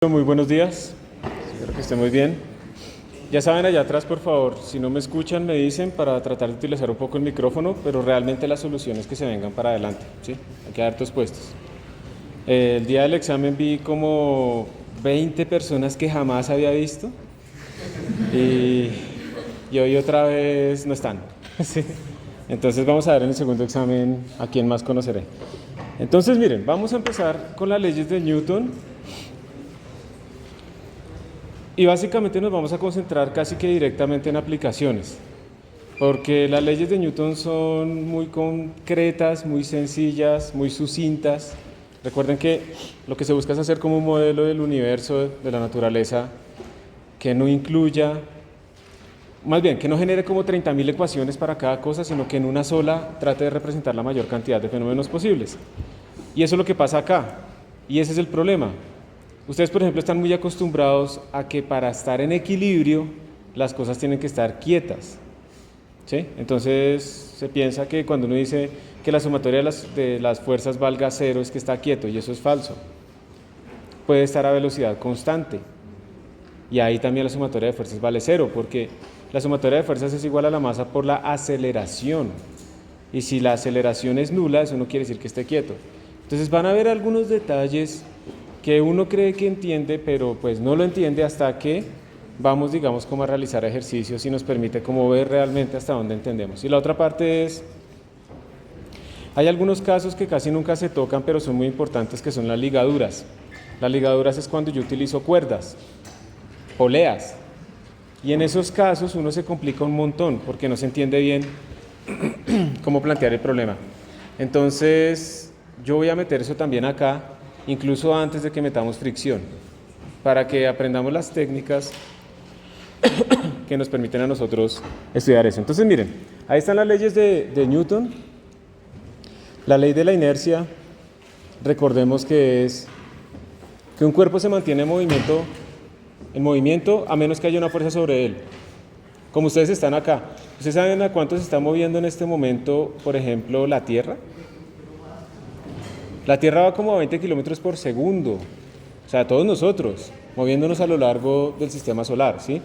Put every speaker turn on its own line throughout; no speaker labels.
Muy buenos días, espero que estén muy bien. Ya saben, allá atrás, por favor, si no me escuchan, me dicen para tratar de utilizar un poco el micrófono, pero realmente la solución es que se vengan para adelante, ¿sí? Hay que dar hartos puestos. El día del examen vi como 20 personas que jamás había visto y hoy otra vez no están, ¿sí? Entonces vamos a ver en el segundo examen a quién más conoceré. Entonces miren, vamos a empezar con las leyes de Newton. Y básicamente nos vamos a concentrar casi que directamente en aplicaciones, porque las leyes de Newton son muy concretas, muy sencillas, muy sucintas. Recuerden que lo que se busca es hacer como un modelo del universo, de la naturaleza, que no incluya, más bien, que no genere como 30.000 ecuaciones para cada cosa, sino que en una sola trate de representar la mayor cantidad de fenómenos posibles. Y eso es lo que pasa acá, y ese es el problema. Ustedes, por ejemplo, están muy acostumbrados a que para estar en equilibrio las cosas tienen que estar quietas, ¿sí? Entonces se piensa que cuando uno dice que la sumatoria de las fuerzas valga cero es que está quieto, y eso es falso. Puede estar a velocidad constante, y ahí también la sumatoria de fuerzas vale cero, porque la sumatoria de fuerzas es igual a la masa por la aceleración, y si la aceleración es nula, eso no quiere decir que esté quieto. Entonces van a haber algunos detalles que uno cree que entiende, pero pues no lo entiende hasta que vamos, digamos, como a realizar ejercicios y nos permite como ver realmente hasta dónde entendemos. Y la otra parte es, hay algunos casos que casi nunca se tocan, pero son muy importantes, que son las ligaduras. Las ligaduras es cuando yo utilizo cuerdas, poleas, y en esos casos uno se complica un montón, porque no se entiende bien cómo plantear el problema. Entonces, yo voy a meter eso también acá, incluso antes de que metamos fricción, para que aprendamos las técnicas que nos permiten a nosotros estudiar eso. Entonces miren, ahí están las leyes de Newton. La ley de la inercia, recordemos que es que un cuerpo se mantiene en movimiento a menos que haya una fuerza sobre él. Como ustedes están acá, ¿ustedes saben a cuánto se está moviendo en este momento, por ejemplo, la Tierra? La Tierra va como a 20 kilómetros por segundo, o sea, todos nosotros, moviéndonos a lo largo del sistema solar, ¿sí?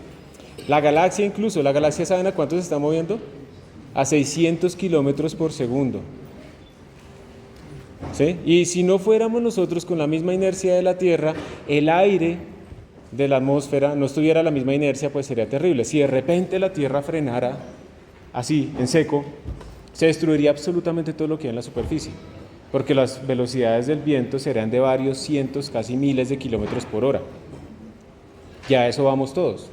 La galaxia incluso, la galaxia, ¿saben a cuánto se está moviendo? A 600 kilómetros por segundo, ¿sí? Y si no fuéramos nosotros con la misma inercia de la Tierra, el aire de la atmósfera no estuviera a la misma inercia, pues sería terrible. Si de repente la Tierra frenara así, en seco, se destruiría absolutamente todo lo que hay en la superficie, porque las velocidades del viento serían de varios cientos, casi miles de kilómetros por hora. Ya a eso vamos todos,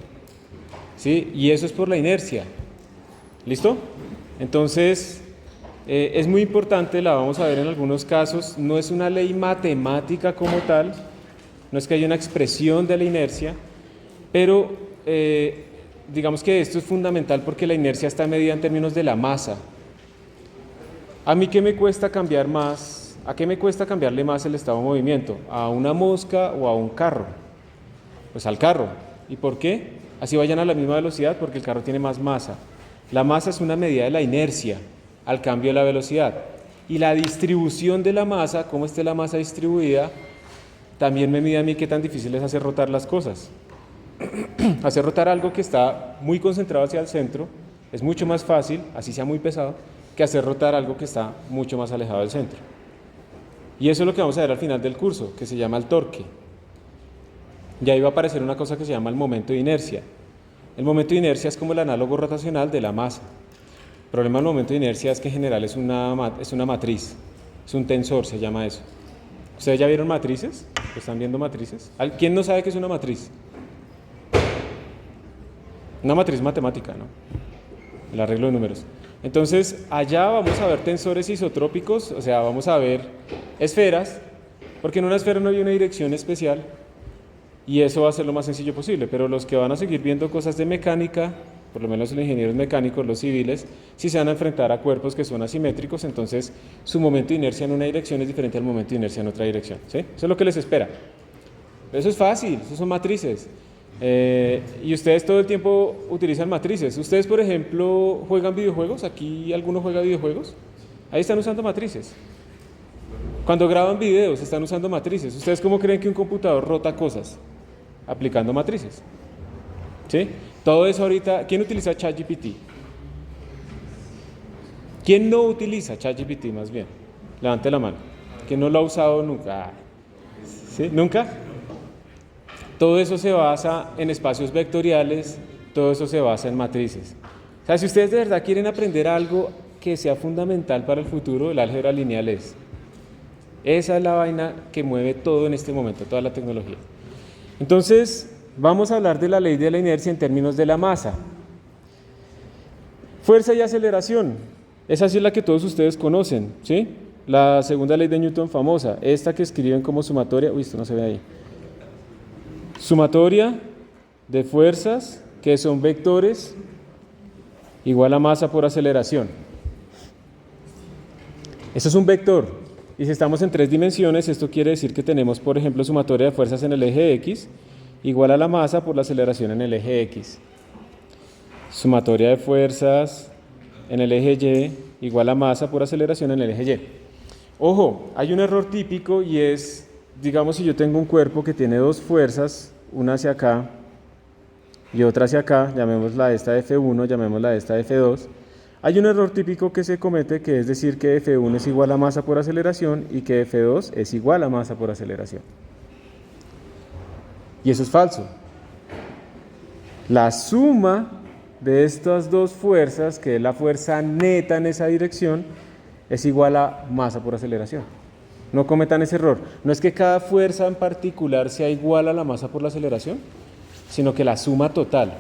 ¿sí? Y eso es por la inercia. ¿Listo? Entonces, es muy importante, la vamos a ver en algunos casos, no es una ley matemática como tal, no es que haya una expresión de la inercia, pero digamos que esto es fundamental porque la inercia está medida en términos de la masa. ¿A mí qué me cuesta cambiar más? ¿A qué me cuesta cambiarle más el estado de movimiento? ¿A una mosca o a un carro? Pues al carro. ¿Y por qué? Así vayan a la misma velocidad, porque el carro tiene más masa. La masa es una medida de la inercia al cambio de la velocidad. Y la distribución de la masa, cómo esté la masa distribuida, también me mide a mí qué tan difícil es hacer rotar las cosas. Hacer rotar algo que está muy concentrado hacia el centro es mucho más fácil, así sea muy pesado, que hacer rotar algo que está mucho más alejado del centro. Y eso es lo que vamos a ver al final del curso, que se llama el torque. Y ahí va a aparecer una cosa que se llama el momento de inercia. El momento de inercia es como el análogo rotacional de la masa. El problema del momento de inercia es que en general es una matriz, es un tensor, se llama eso. ¿Ustedes ya vieron matrices? ¿Están viendo matrices? ¿Quién no sabe qué es una matriz? Una matriz matemática, ¿no? El arreglo de números. Entonces, allá vamos a ver tensores isotrópicos, o sea, vamos a ver esferas, porque en una esfera no hay una dirección especial, y eso va a ser lo más sencillo posible, pero los que van a seguir viendo cosas de mecánica, por lo menos los ingenieros mecánicos, los civiles, sí se van a enfrentar a cuerpos que son asimétricos, entonces su momento de inercia en una dirección es diferente al momento de inercia en otra dirección, ¿sí? Eso es lo que les espera. Eso es fácil, eso son matrices. Y ustedes todo el tiempo utilizan matrices. Ustedes, por ejemplo, juegan videojuegos. ¿Aquí alguno juega videojuegos? Ahí están usando matrices. Cuando graban videos están usando matrices. ¿Ustedes cómo creen que un computador rota cosas? aplicando matrices. ¿Sí? Todo eso ahorita, ¿quién utiliza ChatGPT? ¿Quién no utiliza ChatGPT más bien? Levante la mano. ¿Quién no lo ha usado nunca? ¿Sí? ¿Nunca? Todo eso se basa en espacios vectoriales, todo eso se basa en matrices. O sea, si ustedes de verdad quieren aprender algo que sea fundamental para el futuro, el álgebra lineal es. Esa es la vaina que mueve todo en este momento, toda la tecnología. Entonces, vamos a hablar de la ley de la inercia en términos de la masa. Fuerza y aceleración. Esa sí es la que todos ustedes conocen, ¿sí? La segunda ley de Newton famosa, esta que escriben como sumatoria, uy, esto no se ve ahí. Sumatoria de fuerzas que son vectores igual a masa por aceleración. Eso es un vector. Y si estamos en 3 dimensiones, esto quiere decir que tenemos, por ejemplo, sumatoria de fuerzas en el eje X igual a la masa por la aceleración en el eje X. Sumatoria de fuerzas en el eje Y igual a masa por aceleración en el eje Y. Ojo, hay un error típico y es, digamos, si yo tengo un cuerpo que tiene 2 fuerzas, una hacia acá y otra hacia acá, llamémosla esta F1, llamémosla esta F2, hay un error típico que se comete, que es decir que F1 es igual a masa por aceleración y que F2 es igual a masa por aceleración. Y eso es falso. La suma de estas 2 fuerzas, que es la fuerza neta en esa dirección, es igual a masa por aceleración. No cometan ese error. No es que cada fuerza en particular sea igual a la masa por la aceleración, sino que la suma total.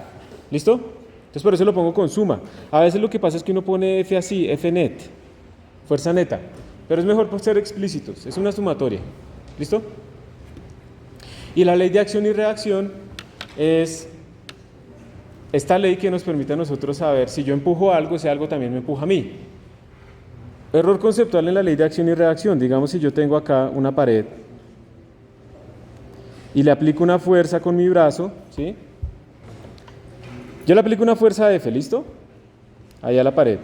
¿Listo? Entonces por eso lo pongo con suma. A veces lo que pasa es que uno pone F así, F net, fuerza neta. Pero es mejor por ser explícitos. Es una sumatoria. ¿Listo? Y la ley de acción y reacción es esta ley que nos permite a nosotros saber si yo empujo algo, ese algo también me empuja a mí. Error conceptual en la ley de acción y reacción. Digamos, si yo tengo acá una pared y le aplico una fuerza con mi brazo, ¿sí? Yo le aplico una fuerza F, ¿listo? Ahí a la pared.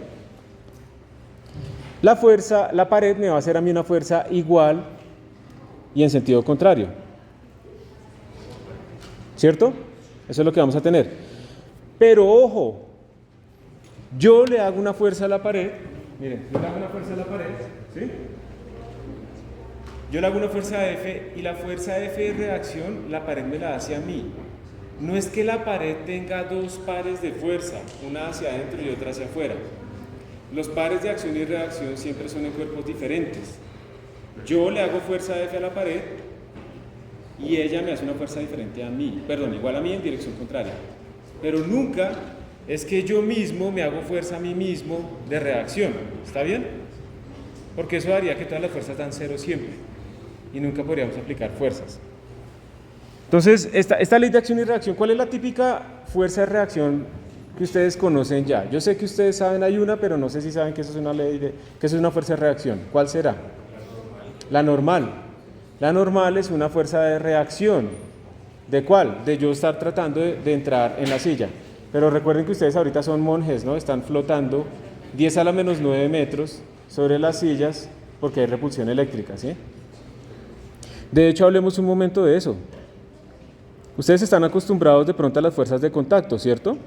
La pared me va a hacer a mí una fuerza igual y en sentido contrario. ¿Cierto? Eso es lo que vamos a tener. Pero ojo, yo le hago una fuerza a la pared. Miren, yo le hago una fuerza a la pared, ¿sí? Yo le hago una fuerza F y la fuerza F de reacción, la pared me la hace a mí. No es que la pared tenga 2 pares de fuerza, una hacia adentro y otra hacia afuera. Los pares de acción y reacción siempre son en cuerpos diferentes. Yo le hago fuerza F a la pared y ella me hace una fuerza diferente a mí, perdón, igual a mí en dirección contraria. Pero nunca es que yo mismo me hago fuerza a mí mismo de reacción. ¿Está bien? Porque eso haría que todas las fuerzas dan cero siempre y nunca podríamos aplicar fuerzas. Entonces, esta ley de acción y reacción, ¿cuál es la típica fuerza de reacción que ustedes conocen ya? Yo sé que ustedes saben, hay una, pero no sé si saben que eso es una que eso es una fuerza de reacción. ¿Cuál será? La normal. La normal es una fuerza de reacción. ¿De cuál? De yo estar tratando de entrar en la silla. Pero recuerden que ustedes ahorita son monjes, ¿no? Están flotando 10 a la menos 9 metros sobre las sillas porque hay repulsión eléctrica, ¿sí? De hecho, hablemos un momento de eso. Ustedes están acostumbrados de pronto a las fuerzas de contacto, ¿cierto?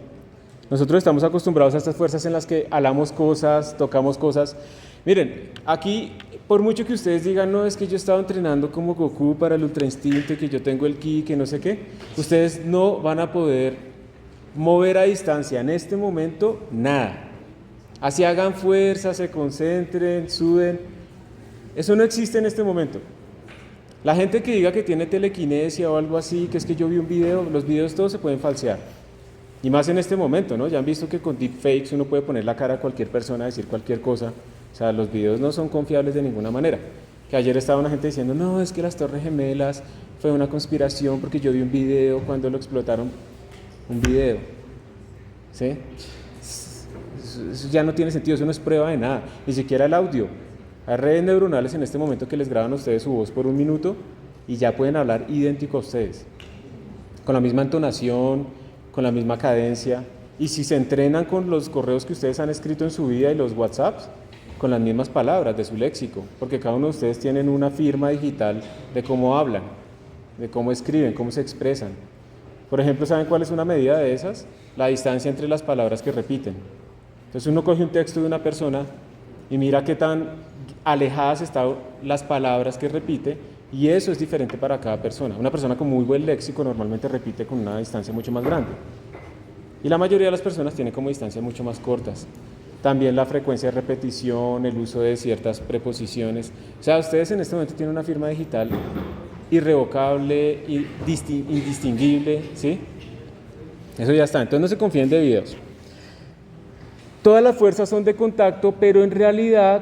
Nosotros estamos acostumbrados a estas fuerzas en las que alamos cosas, tocamos cosas. Miren, aquí, por mucho que ustedes digan, no, es que yo he estado entrenando como Goku para el Ultra Instinto, que yo tengo el ki, que no sé qué, ustedes no van a poder mover a distancia en este momento nada. Así hagan fuerza, se concentren, suden. Eso no existe en este momento. La gente que diga que tiene telequinesia o algo así, que es que yo vi un video, los videos todos se pueden falsear. Y más en este momento, ¿no? Ya han visto que con deepfakes uno puede poner la cara a cualquier persona, decir cualquier cosa. O sea, los videos no son confiables de ninguna manera. Que ayer estaba una gente diciendo, no, es que las Torres Gemelas fue una conspiración porque yo vi un video cuando lo explotaron. Un video. ¿Sí? Eso ya no tiene sentido, eso no es prueba de nada. Ni siquiera el audio. Hay redes neuronales en este momento que les graban a ustedes su voz por 1 minuto y ya pueden hablar idéntico a ustedes. Con la misma entonación, con la misma cadencia. Y si se entrenan con los correos que ustedes han escrito en su vida y los WhatsApps, con las mismas palabras de su léxico, porque cada uno de ustedes tienen una firma digital de cómo hablan, de cómo escriben, cómo se expresan. Por ejemplo, ¿saben cuál es una medida de esas? La distancia entre las palabras que repiten. Entonces uno coge un texto de una persona y mira qué tan alejadas están las palabras que repite, y eso es diferente para cada persona. Una persona con muy buen léxico normalmente repite con una distancia mucho más grande. Y la mayoría de las personas tienen como distancias mucho más cortas. También la frecuencia de repetición, el uso de ciertas preposiciones. O sea, ustedes en este momento tienen una firma digital irrevocable, indistinguible, ¿sí? Eso ya está. Entonces no se confíen de videos. Todas las fuerzas son de contacto, pero en realidad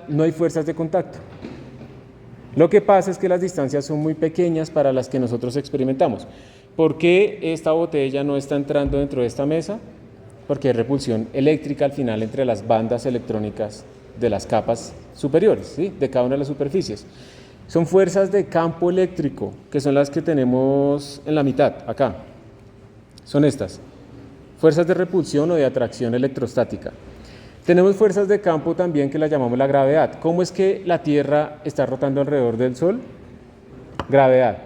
no hay fuerzas de contacto. Lo que pasa es que las distancias son muy pequeñas para las que nosotros experimentamos. ¿Por qué esta botella no está entrando dentro de esta mesa? Porque hay repulsión eléctrica al final entre las bandas electrónicas de las capas superiores, ¿sí? De cada una de las superficies. Son fuerzas de campo eléctrico, que son las que tenemos en la mitad, acá. Son estas. Fuerzas de repulsión o de atracción electrostática. Tenemos fuerzas de campo también que las llamamos la gravedad. ¿Cómo es que la Tierra está rotando alrededor del Sol? Gravedad.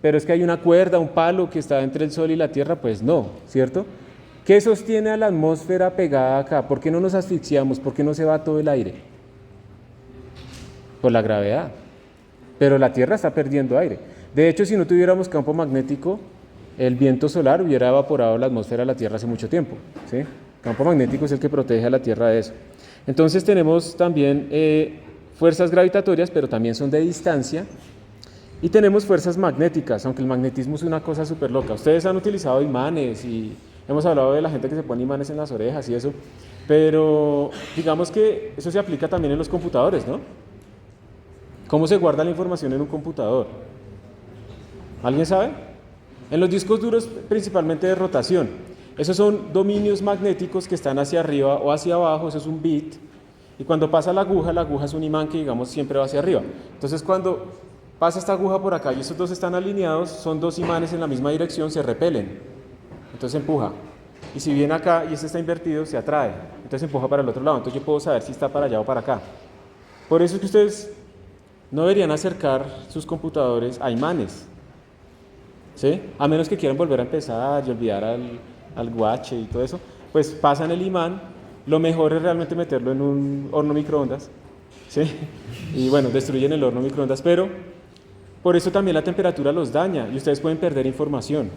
Pero es que hay una cuerda, un palo que está entre el Sol y la Tierra, pues no, ¿cierto? ¿Qué sostiene a la atmósfera pegada acá? ¿Por qué no nos asfixiamos? ¿Por qué no se va todo el aire? Por la gravedad. Pero la Tierra está perdiendo aire. De hecho, si no tuviéramos campo magnético, el viento solar hubiera evaporado la atmósfera de la Tierra hace mucho tiempo, ¿sí? El campo magnético es el que protege a la Tierra de eso. Entonces tenemos también fuerzas gravitatorias, pero también son de distancia. Y tenemos fuerzas magnéticas, aunque el magnetismo es una cosa súper loca. Ustedes han utilizado imanes y hemos hablado de la gente que se pone imanes en las orejas y eso, pero digamos que eso se aplica también en los computadores, ¿no? ¿Cómo se guarda la información en un computador? ¿Alguien sabe? En los discos duros, principalmente de rotación. Esos son dominios magnéticos que están hacia arriba o hacia abajo, eso es un bit. Y cuando pasa la aguja es un imán que, digamos, siempre va hacia arriba. Entonces, cuando pasa esta aguja por acá y esos dos están alineados, son dos imanes en la misma dirección, se repelen. Entonces empuja. Y si viene acá y este está invertido, se atrae. Entonces empuja para el otro lado. Entonces yo puedo saber si está para allá o para acá. Por eso es que ustedes no deberían acercar sus computadores a imanes, ¿sí? A menos que quieran volver a empezar y olvidar al guache y todo eso, pues pasan el imán. Lo mejor es realmente meterlo en un horno microondas, ¿sí? Y bueno, destruyen el horno microondas, pero por eso también la temperatura los daña y ustedes pueden perder información.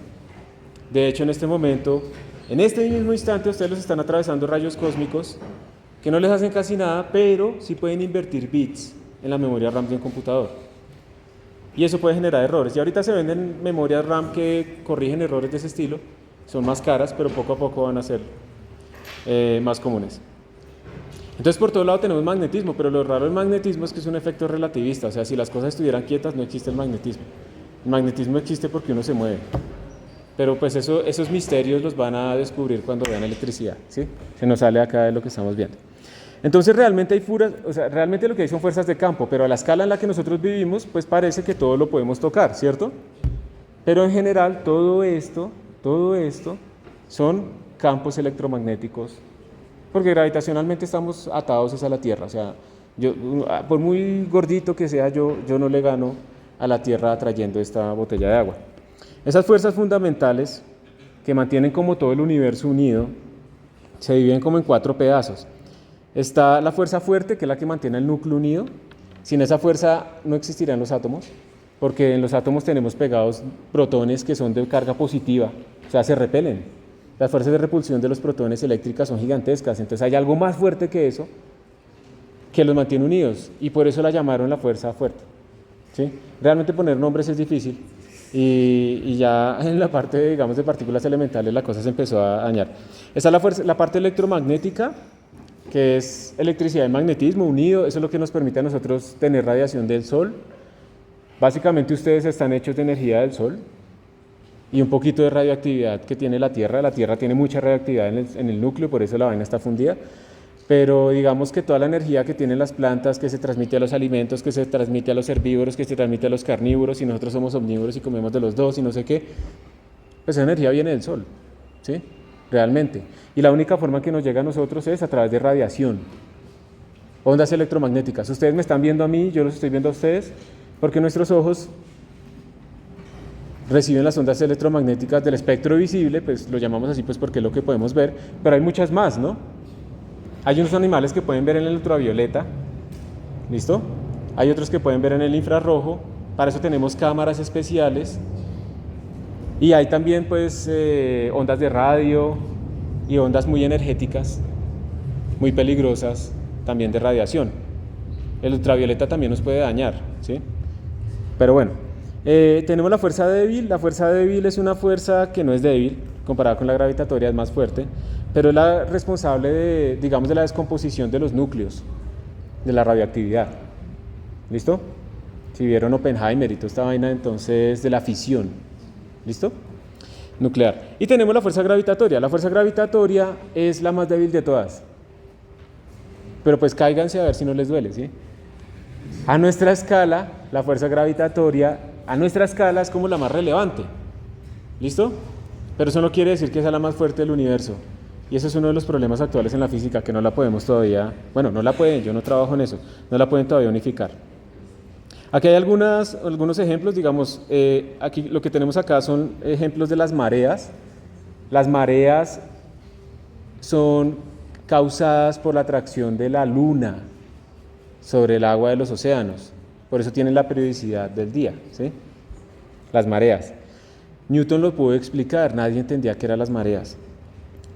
De hecho, en este momento, en este mismo instante, ustedes los están atravesando rayos cósmicos que no les hacen casi nada, pero sí pueden invertir bits en la memoria RAM de un computador. Y eso puede generar errores. Y ahorita se venden memorias RAM que corrigen errores de ese estilo. Son más caras, pero poco a poco van a ser más comunes. Entonces, por todo lado tenemos magnetismo, pero lo raro del magnetismo es que es un efecto relativista. O sea, si las cosas estuvieran quietas, no existe el magnetismo. El magnetismo existe porque uno se mueve. Pero pues esos misterios los van a descubrir cuando vean electricidad, ¿sí? Se nos sale acá de lo que estamos viendo. Entonces realmente hay realmente lo que hay son fuerzas de campo, pero a la escala en la que nosotros vivimos, pues parece que todo lo podemos tocar, ¿cierto? Pero en general todo esto son campos electromagnéticos, porque gravitacionalmente estamos atados a la Tierra. O sea, por muy gordito que sea yo no le gano a la Tierra atrayendo esta botella de agua. Esas fuerzas fundamentales que mantienen como todo el universo unido se dividen como en 4 pedazos. Está la fuerza fuerte, que es la que mantiene el núcleo unido. Sin esa fuerza no existirían los átomos, porque en los átomos tenemos pegados protones que son de carga positiva, o sea, se repelen. Las fuerzas de repulsión de los protones eléctricas son gigantescas, entonces hay algo más fuerte que eso que los mantiene unidos, y por eso la llamaron la fuerza fuerte, ¿sí? Realmente poner nombres es difícil, y ya en la parte, digamos, de partículas elementales la cosa se empezó a dañar. Esa es la parte electromagnética, que es electricidad y magnetismo unido. Eso es lo que nos permite a nosotros tener radiación del Sol. Básicamente ustedes están hechos de energía del Sol y un poquito de radioactividad que tiene la Tierra. La Tierra tiene mucha radioactividad en el núcleo, por eso la vaina está fundida. Pero digamos que toda la energía que tienen las plantas, que se transmite a los alimentos, que se transmite a los herbívoros, que se transmite a los carnívoros, y nosotros somos omnívoros y comemos de los dos y no sé qué, pues esa energía viene del Sol, ¿sí? Realmente. Y la única forma que nos llega a nosotros es a través de radiación, ondas electromagnéticas. Ustedes me están viendo a mí, yo los estoy viendo a ustedes, porque nuestros ojos reciben las ondas electromagnéticas del espectro visible, pues lo llamamos así pues porque es lo que podemos ver, pero hay muchas más, ¿no? Hay unos animales que pueden ver en el ultravioleta, ¿listo? Hay otros que pueden ver en el infrarrojo, para eso tenemos cámaras especiales, y hay también pues ondas de radio y ondas muy energéticas, muy peligrosas, también de radiación. El ultravioleta también nos puede dañar, ¿sí? Pero bueno, tenemos la fuerza débil. La fuerza débil es una fuerza que no es débil, comparada con la gravitatoria es más fuerte, pero es la responsable de, digamos, de la descomposición de los núcleos, de la radioactividad. ¿Listo? Si vieron Oppenheimer y toda esta vaina, entonces de la fisión. ¿Listo? Nuclear. Y tenemos la fuerza gravitatoria. La fuerza gravitatoria es la más débil de todas. Pero pues cáiganse a ver si no les duele, ¿sí? A nuestra escala, la fuerza gravitatoria, a nuestra escala es como la más relevante. ¿Listo? Pero eso no quiere decir que sea la más fuerte del universo. Y ese es uno de los problemas actuales en la física, que no la podemos todavía, bueno, no la pueden, yo no trabajo en eso, no la pueden todavía unificar. Aquí hay algunos ejemplos, digamos, aquí lo que tenemos acá son ejemplos de las mareas. Las mareas son causadas por la atracción de la luna sobre el agua de los océanos. Por eso tienen la periodicidad del día, ¿sí? Las mareas. Newton lo pudo explicar, nadie entendía qué eran las mareas.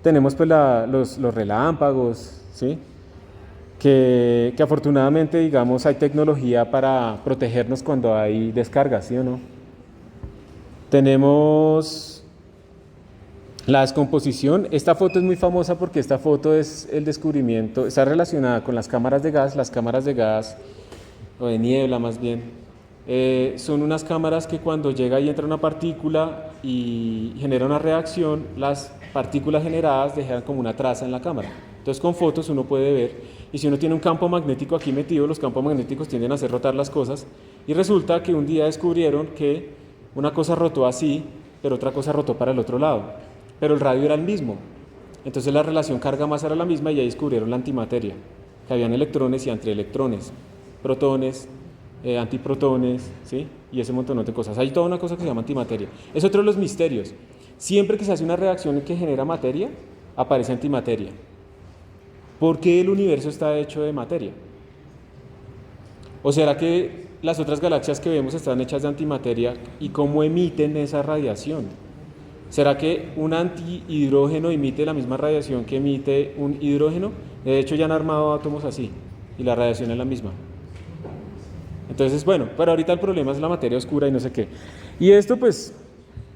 Tenemos pues los relámpagos, ¿sí? Que afortunadamente, digamos, hay tecnología para protegernos cuando hay descargas, ¿sí o no? Tenemos la descomposición. Esta foto es muy famosa porque esta foto es el descubrimiento, está relacionada con las cámaras de gas, o de niebla más bien. Son unas cámaras que cuando llega y entra una partícula y genera una reacción, las partículas generadas dejan como una traza en la cámara. Entonces con fotos uno puede ver, y si uno tiene un campo magnético aquí metido, los campos magnéticos tienden a hacer rotar las cosas, y resulta que un día descubrieron que una cosa rotó así, pero otra cosa rotó para el otro lado, pero el radio era el mismo. Entonces la relación carga-masa era la misma y ahí descubrieron la antimateria, que habían electrones y antielectrones, protones, antiprotones, ¿sí? Y ese montón de cosas. Hay toda una cosa que se llama antimateria. Es otro de los misterios. Siempre que se hace una reacción que genera materia, aparece antimateria. ¿Por qué el universo está hecho de materia? ¿O será que las otras galaxias que vemos están hechas de antimateria y cómo emiten esa radiación? ¿Será que un antihidrógeno emite la misma radiación que emite un hidrógeno? De hecho ya han armado átomos así y la radiación es la misma. Entonces, bueno, pero ahorita el problema es la materia oscura y no sé qué. Y esto, pues,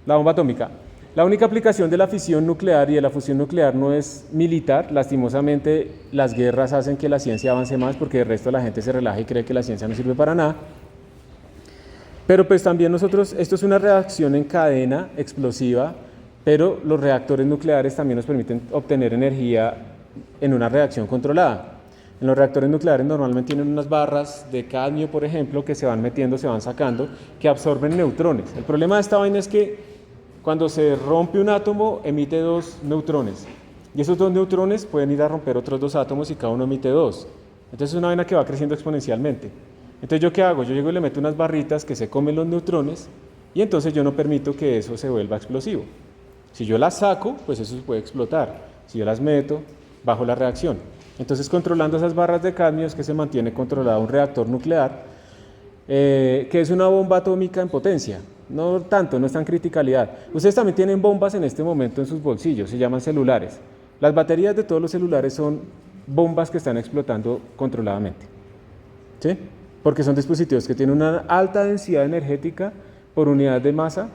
la bomba atómica. La única aplicación de la fisión nuclear y de la fusión nuclear no es militar. Lastimosamente, las guerras hacen que la ciencia avance más porque el resto de la gente se relaja y cree que la ciencia no sirve para nada. Pero pues también nosotros, esto es una reacción en cadena explosiva, pero los reactores nucleares también nos permiten obtener energía en una reacción controlada. En los reactores nucleares normalmente tienen unas barras de cadmio, por ejemplo, que se van metiendo, se van sacando, que absorben neutrones. El problema de esta vaina es que cuando se rompe un átomo, emite 2 neutrones. Y esos 2 neutrones pueden ir a romper otros 2 átomos y cada uno emite 2. Entonces es una vaina que va creciendo exponencialmente. Entonces, ¿yo qué hago? Yo llego y le meto unas barritas que se comen los neutrones y entonces yo no permito que eso se vuelva explosivo. Si yo las saco, pues eso puede explotar. Si yo las meto, bajo la reacción. Entonces, controlando esas barras de cadmio es que se mantiene controlado un reactor nuclear, que es una bomba atómica en potencia. No tanto, no es tan criticalidad. Ustedes también tienen bombas en este momento en sus bolsillos, se llaman celulares. Las baterías de todos los celulares son bombas que están explotando controladamente. ¿Sí? Porque son dispositivos que tienen una alta densidad energética por unidad de masa,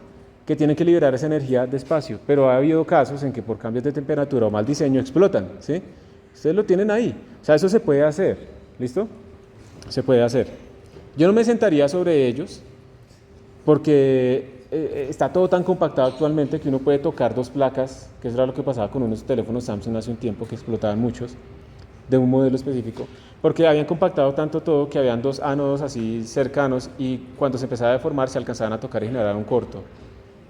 que tienen que liberar esa energía despacio. Pero ha habido casos en que por cambios de temperatura o mal diseño explotan, ¿sí? Ustedes lo tienen ahí. O sea, eso se puede hacer. ¿Listo? Se puede hacer. Yo no me sentaría sobre ellos porque está todo tan compactado actualmente que uno puede tocar 2 placas, que eso era lo que pasaba con unos teléfonos Samsung hace un tiempo, que explotaban muchos, de un modelo específico, porque habían compactado tanto todo que habían 2 ánodos así cercanos y cuando se empezaba a deformar se alcanzaban a tocar y generar un corto.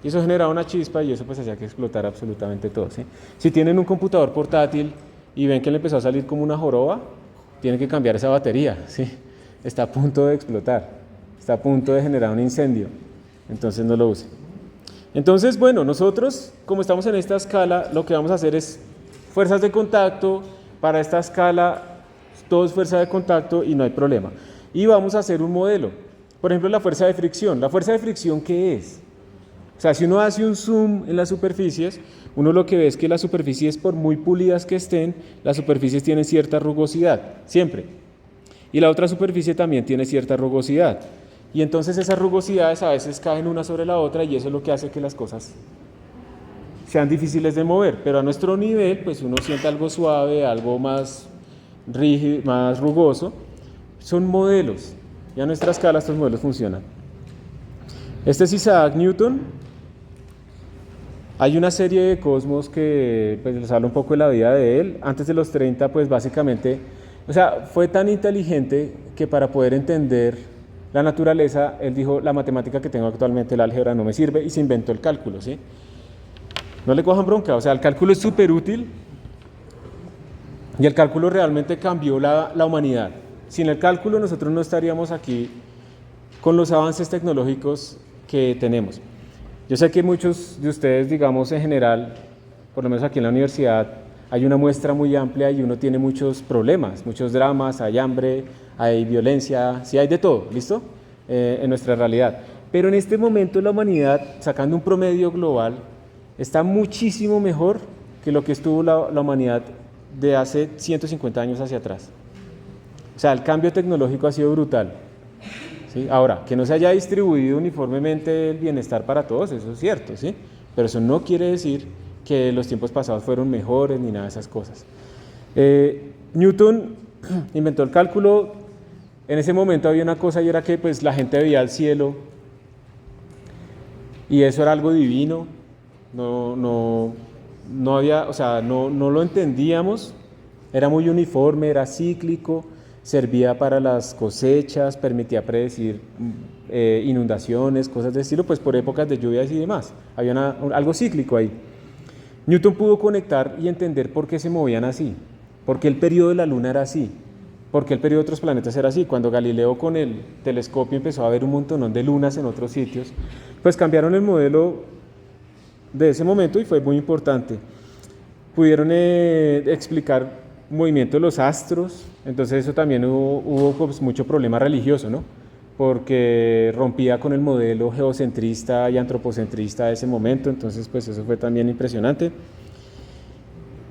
Y eso generaba una chispa y eso pues hacía que explotara absolutamente todo, ¿sí? Si tienen un computador portátil y ven que le empezó a salir como una joroba, tienen que cambiar esa batería, ¿sí? Está a punto de explotar, está a punto de generar un incendio, entonces no lo usen. Entonces, bueno, nosotros, como estamos en esta escala, lo que vamos a hacer es fuerzas de contacto. Para esta escala, todo es fuerza de contacto y no hay problema. Y vamos a hacer un modelo. Por ejemplo, la fuerza de fricción. ¿La fuerza de fricción qué es? O sea, si uno hace un zoom en las superficies, uno lo que ve es que las superficies, por muy pulidas que estén, las superficies tienen cierta rugosidad, siempre. Y la otra superficie también tiene cierta rugosidad. Y entonces esas rugosidades a veces caen una sobre la otra y eso es lo que hace que las cosas sean difíciles de mover. Pero a nuestro nivel, pues uno siente algo suave, algo más rígido, más rugoso. Son modelos. Y a nuestra escala estos modelos funcionan. Este es Isaac Newton. Hay una serie de cosmos que pues, les hablo un poco de la vida de él. Antes de los 30, pues básicamente, o sea, fue tan inteligente que para poder entender la naturaleza, él dijo, la matemática que tengo actualmente, el álgebra, no me sirve, y se inventó el cálculo, ¿sí? No le cojan bronca, o sea, el cálculo es súper útil y el cálculo realmente cambió la humanidad. Sin el cálculo nosotros no estaríamos aquí con los avances tecnológicos que tenemos. Yo sé que muchos de ustedes, digamos en general, por lo menos aquí en la universidad, hay una muestra muy amplia y uno tiene muchos problemas, muchos dramas, hay hambre, hay violencia, sí hay de todo, ¿listo? En nuestra realidad. Pero en este momento la humanidad, sacando un promedio global, está muchísimo mejor que lo que estuvo la humanidad de hace 150 años hacia atrás. O sea, el cambio tecnológico ha sido brutal. ¿Sí? Ahora, que no se haya distribuido uniformemente el bienestar para todos, eso es cierto, ¿sí? Pero eso no quiere decir que los tiempos pasados fueron mejores ni nada de esas cosas. Newton inventó el cálculo. En ese momento había una cosa y era que pues, la gente veía al cielo y eso era algo divino. No había, o sea, no lo entendíamos. Era muy uniforme, era cíclico. Servía para las cosechas, permitía predecir inundaciones, cosas de estilo, pues por épocas de lluvias y demás. Había algo cíclico ahí. Newton pudo conectar y entender por qué se movían así, por qué el periodo de la Luna era así, por qué el periodo de otros planetas era así. Cuando Galileo con el telescopio empezó a ver un montón de lunas en otros sitios, pues cambiaron el modelo de ese momento y fue muy importante. Pudieron explicar movimiento de los astros, entonces eso también hubo pues, mucho problema religioso, ¿no? Porque rompía con el modelo geocentrista y antropocentrista de ese momento, entonces pues eso fue también impresionante.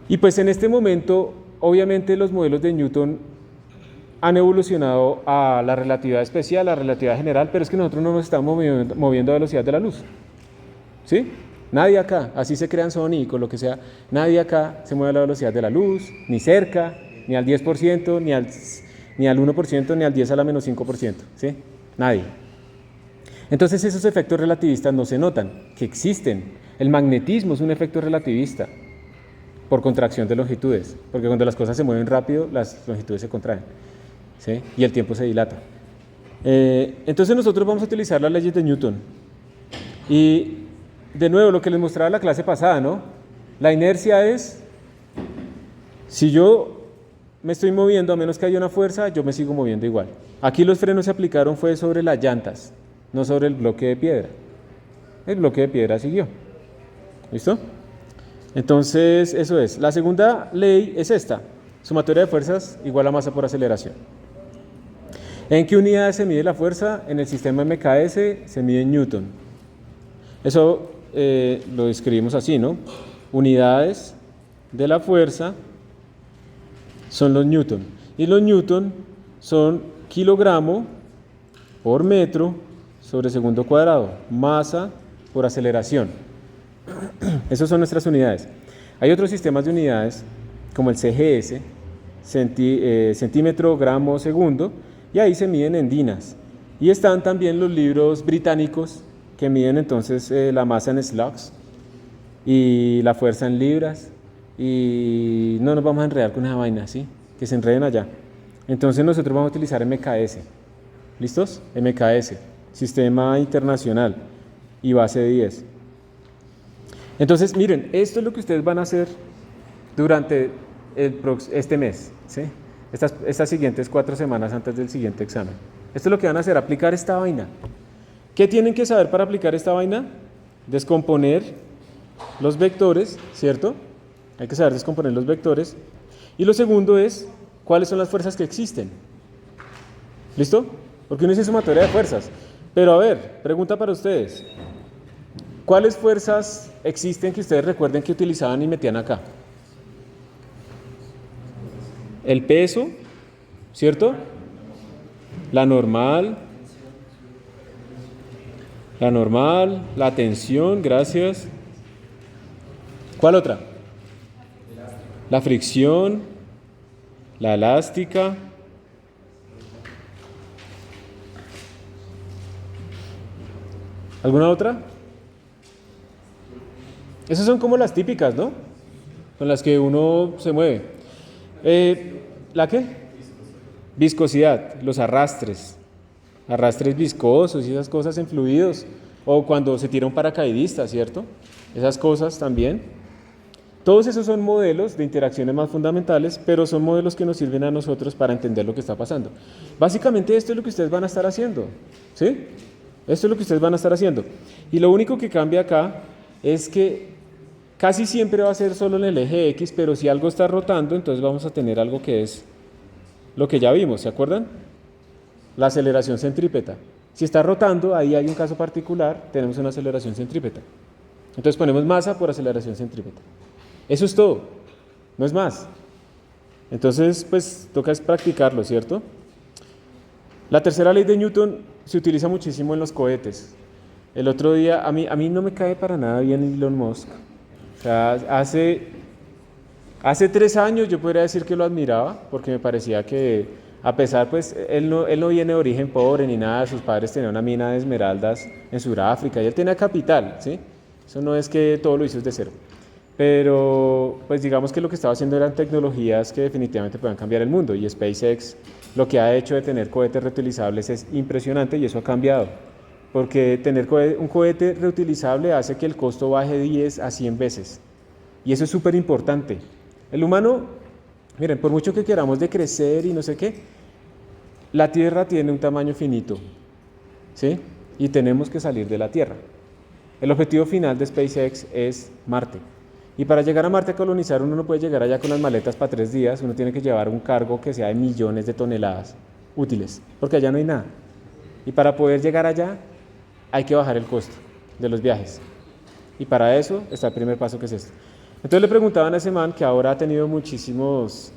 Y pues en este momento, obviamente los modelos de Newton han evolucionado a la relatividad especial, a la relatividad general, pero es que nosotros no nos estamos moviendo a velocidad de la luz, ¿sí? Nadie acá, así se crean Sony, con lo que sea, nadie acá se mueve a la velocidad de la luz, ni cerca, ni al 10%, ni al 1%, ni al 10 a la menos 5%, ¿sí? Nadie. Entonces esos efectos relativistas no se notan, que existen. El magnetismo es un efecto relativista por contracción de longitudes, porque cuando las cosas se mueven rápido, las longitudes se contraen, ¿sí? Y el tiempo se dilata. Entonces nosotros vamos a utilizar las leyes de Newton. Y de nuevo, lo que les mostraba la clase pasada, ¿no? La inercia es, si yo me estoy moviendo, a menos que haya una fuerza, yo me sigo moviendo igual. Aquí los frenos se aplicaron fue sobre las llantas, no sobre el bloque de piedra. El bloque de piedra siguió. ¿Listo? Entonces, eso es. La segunda ley es esta. Sumatoria de fuerzas igual a masa por aceleración. ¿En qué unidades se mide la fuerza? En el sistema MKS se mide en Newton. Eso lo escribimos así, ¿no? Unidades de la fuerza son los Newton. Y los Newton son kilogramo por metro sobre segundo cuadrado, masa por aceleración. Esas son nuestras unidades. Hay otros sistemas de unidades, como el CGS, centímetro, gramo, segundo, y ahí se miden en dinas. Y están también los libros británicos, que miden entonces la masa en slugs y la fuerza en libras, y no nos vamos a enredar con esa vaina, ¿sí? Que se enreden allá. Entonces nosotros vamos a utilizar MKS. ¿Listos? MKS, Sistema Internacional y base 10. Entonces, miren, esto es lo que ustedes van a hacer durante este mes, ¿sí? Estas siguientes 4 semanas antes del siguiente examen. Esto es lo que van a hacer, aplicar esta vaina. ¿Qué tienen que saber para aplicar esta vaina? descomponer los vectores, ¿cierto? Hay que saber descomponer los vectores. Y lo segundo es, ¿cuáles son las fuerzas que existen? ¿Listo? Porque uno dice sumatoria de fuerzas. Pero a ver, pregunta para ustedes. ¿Cuáles fuerzas existen que ustedes recuerden que utilizaban y metían acá? El peso, ¿cierto? La normal, la tensión, gracias. ¿Cuál otra? La fricción, la elástica. ¿Alguna otra? Esas son como las típicas, ¿no? Con las que uno se mueve. ¿La qué? Viscosidad, los arrastres. Arrastres viscosos y esas cosas en fluidos. O cuando se tira un paracaidista, ¿cierto? Esas cosas también. Todos esos son modelos de interacciones más fundamentales, pero son modelos que nos sirven a nosotros para entender lo que está pasando. Básicamente esto es lo que ustedes van a estar haciendo, ¿sí? Esto es lo que ustedes van a estar haciendo. Y lo único que cambia acá es que casi siempre va a ser solo en el eje X, pero si algo está rotando, entonces vamos a tener algo que es lo que ya vimos, ¿se acuerdan? La aceleración centrípeta. Si está rotando, ahí hay un caso particular, tenemos una aceleración centrípeta. Entonces ponemos masa por aceleración centrípeta. Eso es todo, no es más. Entonces, pues toca es practicarlo, ¿cierto? La tercera ley de Newton se utiliza muchísimo en los cohetes. El otro día, a mí no me cae para nada bien Elon Musk. O sea, hace 3 años yo podría decir que lo admiraba, porque me parecía que, a pesar, pues, él no viene de origen pobre ni nada, sus padres tenían una mina de esmeraldas en Sudáfrica y él tenía capital, ¿sí? Eso no es que todo lo hizo desde cero. Pero, pues digamos que lo que estaba haciendo eran tecnologías que definitivamente puedan cambiar el mundo, y SpaceX lo que ha hecho de tener cohetes reutilizables es impresionante y eso ha cambiado. Porque tener un cohete reutilizable hace que el costo baje 10 a 100 veces. Y eso es súper importante. El humano, miren, por mucho que queramos de crecer y no sé qué, la Tierra tiene un tamaño finito, ¿sí? Y tenemos que salir de la Tierra. El objetivo final de SpaceX es Marte. Y para llegar a Marte a colonizar, uno no puede llegar allá con las maletas para 3 días, uno tiene que llevar un cargo que sea de millones de toneladas útiles, porque allá no hay nada. Y para poder llegar allá, hay que bajar el costo de los viajes. Y para eso está el primer paso, que es este. Entonces le preguntaban a ese man, que ahora ha tenido muchísimos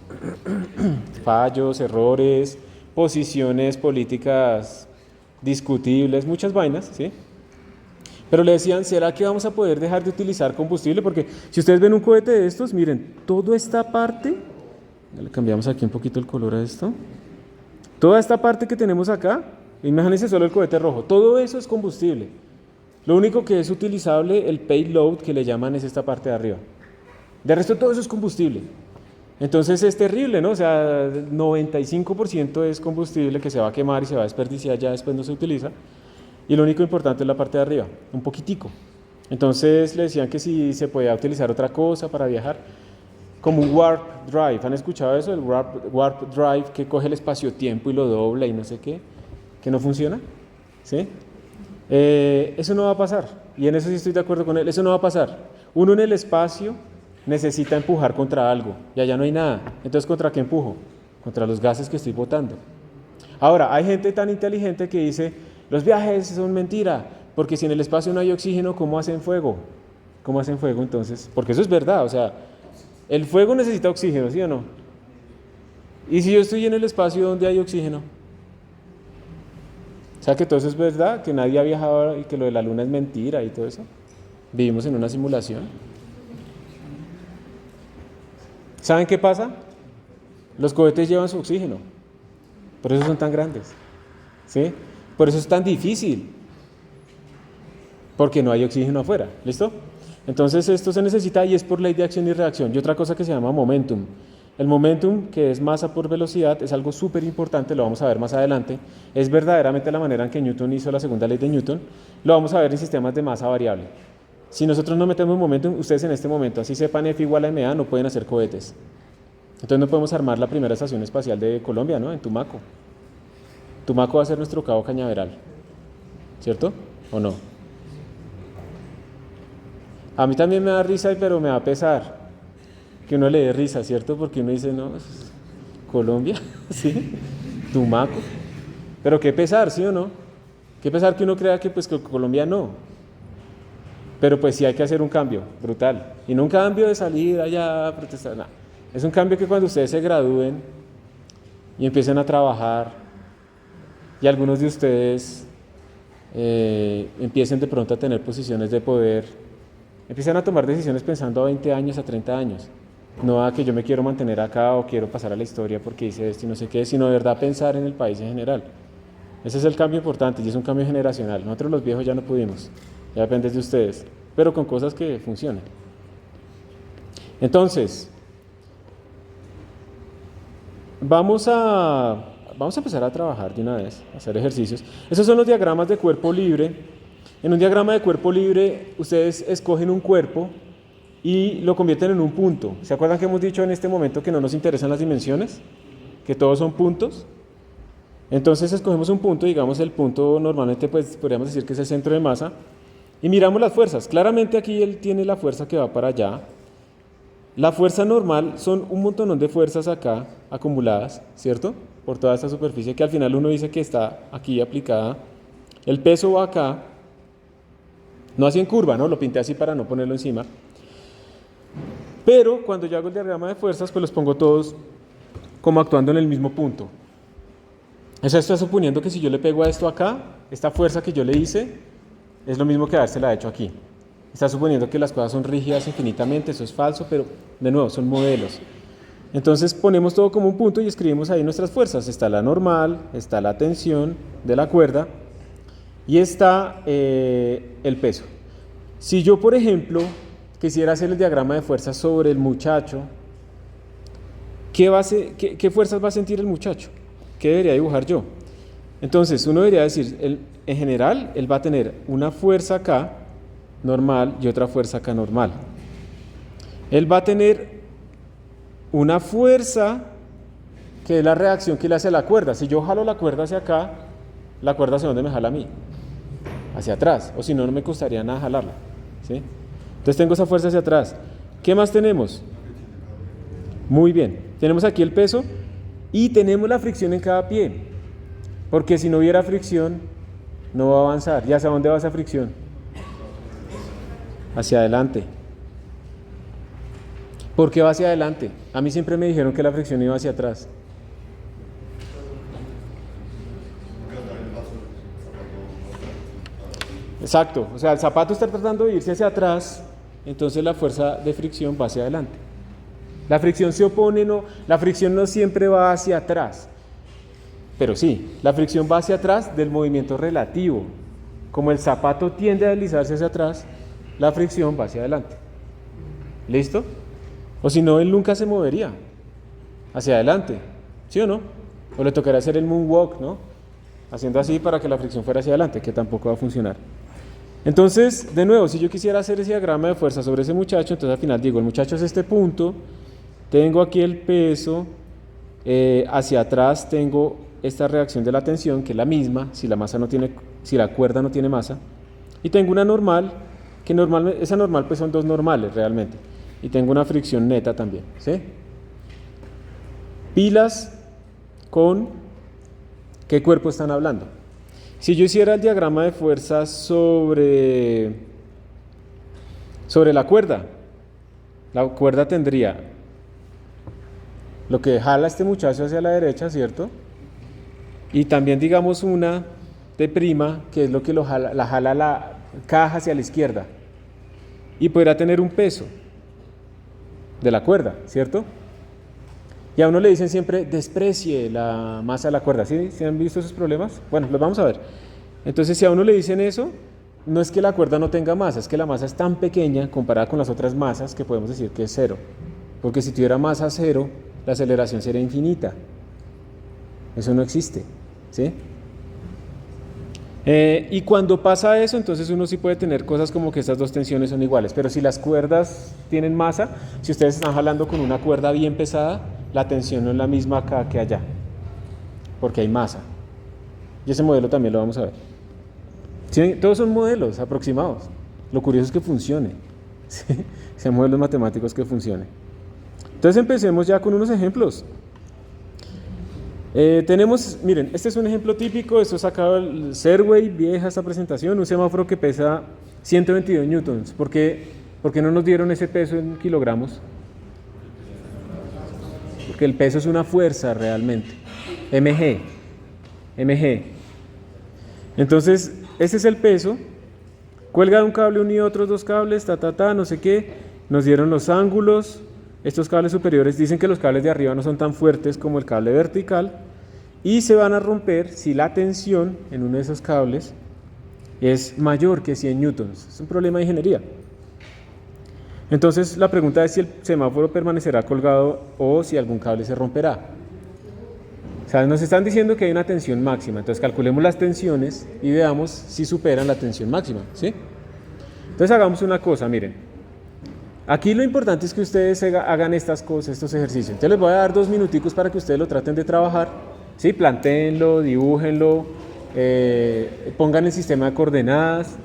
fallos, errores, posiciones políticas discutibles, muchas vainas, ¿sí? Pero le decían, ¿será que vamos a poder dejar de utilizar combustible? Porque si ustedes ven un cohete de estos, miren, toda esta parte, le cambiamos aquí un poquito el color a esto, toda esta parte que tenemos acá, imagínense solo el cohete rojo, todo eso es combustible. Lo único que es utilizable, el payload que le llaman, es esta parte de arriba. De resto todo eso es combustible. Entonces es terrible, ¿no? O sea, 95% es combustible que se va a quemar y se va a desperdiciar, ya después no se utiliza. Y lo único importante es la parte de arriba, un poquitico. Entonces le decían que si se podía utilizar otra cosa para viajar, como un warp drive. ¿Han escuchado eso? El warp drive, que coge el espacio-tiempo y lo dobla y no sé qué, que no funciona, ¿sí? Eso no va a pasar, y en eso sí estoy de acuerdo con él, eso no va a pasar. Uno en el espacio necesita empujar contra algo, y allá no hay nada. Entonces, ¿contra qué empujo? Contra los gases que estoy botando. Ahora, hay gente tan inteligente que dice, los viajes son mentira, porque si en el espacio no hay oxígeno, ¿cómo hacen fuego? ¿Cómo hacen fuego entonces? Porque eso es verdad, o sea, el fuego necesita oxígeno, ¿sí o no? Y si yo estoy en el espacio, ¿dónde hay oxígeno? O sea que todo eso es verdad, que nadie ha viajado y que lo de la luna es mentira y todo eso. Vivimos en una simulación. ¿Saben qué pasa? Los cohetes llevan su oxígeno, por eso son tan grandes, ¿sí? Por eso es tan difícil, porque no hay oxígeno afuera, ¿listo? Entonces esto se necesita, y es por ley de acción y reacción. Y otra cosa que se llama momentum. El momentum, que es masa por velocidad, es algo súper importante, lo vamos a ver más adelante. Es verdaderamente la manera en que Newton hizo la segunda ley de Newton. Lo vamos a ver en sistemas de masa variable. Si nosotros no metemos momentum, ustedes en este momento, así sepan F igual a ma, no pueden hacer cohetes. Entonces no podemos armar la primera estación espacial de Colombia, ¿no? En Tumaco. Tumaco va a ser nuestro Cabo Cañaveral, ¿cierto? ¿O no? A mí también me da risa, pero me da pesar que uno le dé risa, ¿cierto? Porque uno dice, no, es Colombia, ¿sí? Tumaco. Pero qué pesar, ¿sí o no? Qué pesar que uno crea que pues que Colombia no. Pero pues sí hay que hacer un cambio brutal. Y no un cambio de salir allá a protestar, nada. Es un cambio que cuando ustedes se gradúen y empiecen a trabajar y algunos de ustedes empiecen de pronto a tener posiciones de poder, empiezan a tomar decisiones pensando a 20 años, a 30 años. No a que yo me quiero mantener acá o quiero pasar a la historia porque hice esto y no sé qué, sino de verdad pensar en el país en general. Ese es el cambio importante y es un cambio generacional. Nosotros los viejos ya no pudimos, ya depende de ustedes, pero con cosas que funcionen. Entonces, vamos a empezar a trabajar de una vez, a hacer ejercicios. Esos son los diagramas de cuerpo libre. En un diagrama de cuerpo libre, ustedes escogen un cuerpo y lo convierten en un punto. ¿Se acuerdan que hemos dicho en este momento que no nos interesan las dimensiones? Que todos son puntos. Entonces escogemos un punto, digamos el punto normalmente pues podríamos decir que es el centro de masa, y miramos las fuerzas. Claramente aquí él tiene la fuerza que va para allá. La fuerza normal son un montón de fuerzas acá acumuladas, ¿cierto? Por toda esta superficie que al final uno dice que está aquí aplicada. El peso va acá, no así en curva, ¿no? Lo pinté así para no ponerlo encima. Pero cuando yo hago el diagrama de fuerzas, pues los pongo todos como actuando en el mismo punto. Eso está suponiendo que si yo le pego a esto acá, esta fuerza que yo le hice es lo mismo que habérsela hecho aquí. Está suponiendo que las cosas son rígidas infinitamente, eso es falso, pero de nuevo son modelos. Entonces ponemos todo como un punto y escribimos ahí nuestras fuerzas. Está la normal, está la tensión de la cuerda y está el peso. Si yo, por ejemplo, quisiera hacer el diagrama de fuerzas sobre el muchacho, ¿qué fuerzas va a sentir el muchacho? ¿Qué debería dibujar yo? Entonces, uno debería decir, en general, él va a tener una fuerza acá, normal, y otra fuerza acá, normal. Él va a tener una fuerza que es la reacción que le hace a la cuerda. Si yo jalo la cuerda hacia acá, la cuerda hacia dónde me jala a mí, hacia atrás, o si no, no me costaría nada jalarla, ¿sí? Entonces tengo esa fuerza hacia atrás. ¿Qué más tenemos? Muy bien, tenemos aquí el peso y tenemos la fricción en cada pie, porque si no hubiera fricción no va a avanzar. ¿Y hacia dónde va esa fricción? Hacia adelante. ¿Por qué va hacia adelante? A mí siempre me dijeron que la fricción iba hacia atrás. Exacto, o sea, el zapato está tratando de irse hacia atrás, entonces la fuerza de fricción va hacia adelante. La fricción se opone, la fricción no siempre va hacia atrás, pero sí, la fricción va hacia atrás del movimiento relativo. Como el zapato tiende a deslizarse hacia atrás, la fricción va hacia adelante. ¿Listo? O si no, él nunca se movería hacia adelante, ¿sí o no? O le tocaría hacer el moonwalk, ¿no? Haciendo así para que la fricción fuera hacia adelante, que tampoco va a funcionar. Entonces, de nuevo, si yo quisiera hacer ese diagrama de fuerza sobre ese muchacho, entonces al final digo, el muchacho es este punto, tengo aquí el peso, hacia atrás tengo esta reacción de la tensión, que es la misma, si la cuerda no tiene masa, y tengo una normal, que esa normal pues son dos normales realmente, y tengo una fricción neta también, ¿sí? Pilas con ¿qué cuerpo están hablando? Si yo hiciera el diagrama de fuerza sobre la cuerda tendría lo que jala este muchacho hacia la derecha, ¿cierto? Y también digamos una de prima, que es lo que la jala la caja hacia la izquierda. Y podrá tener un peso de la cuerda, ¿cierto? Y a uno le dicen siempre, desprecie la masa de la cuerda. ¿Sí? ¿Sí han visto esos problemas? Bueno, los vamos a ver. Entonces, si a uno le dicen eso, no es que la cuerda no tenga masa, es que la masa es tan pequeña comparada con las otras masas que podemos decir que es cero. Porque si tuviera masa cero, la aceleración sería infinita. Eso no existe, ¿sí? Y cuando pasa eso, entonces uno sí puede tener cosas como que estas dos tensiones son iguales. Pero si las cuerdas tienen masa, si ustedes están jalando con una cuerda bien pesada, la tensión no es la misma acá que allá, porque hay masa. Y ese modelo también lo vamos a ver. ¿Sí? Todos son modelos aproximados. Lo curioso es que funcione. ¿sí? Sean modelos matemáticos que funcionen. Entonces empecemos ya con unos ejemplos. Tenemos, miren, este es un ejemplo típico, esto es sacado del Serway, vieja esta presentación, un semáforo que pesa 122 newtons. ¿Por qué no nos dieron ese peso en kilogramos? Porque el peso es una fuerza realmente. mg. Entonces, ese es el peso. Cuelga de un cable unido a otros dos cables, no sé qué. Nos dieron los ángulos. Estos cables superiores dicen que los cables de arriba no son tan fuertes como el cable vertical y se van a romper si la tensión en uno de esos cables es mayor que 100 newtons. Es un problema de ingeniería. Entonces la pregunta es si el semáforo permanecerá colgado o si algún cable se romperá. O sea, nos están diciendo que hay una tensión máxima, entonces calculemos las tensiones y veamos si superan la tensión máxima, ¿sí? Entonces hagamos una cosa, miren. Aquí lo importante es que ustedes hagan estas cosas, estos ejercicios. Entonces les voy a dar 2 minuticos para que ustedes lo traten de trabajar, ¿sí? Plantéenlo, dibújenlo, pongan el sistema de coordenadas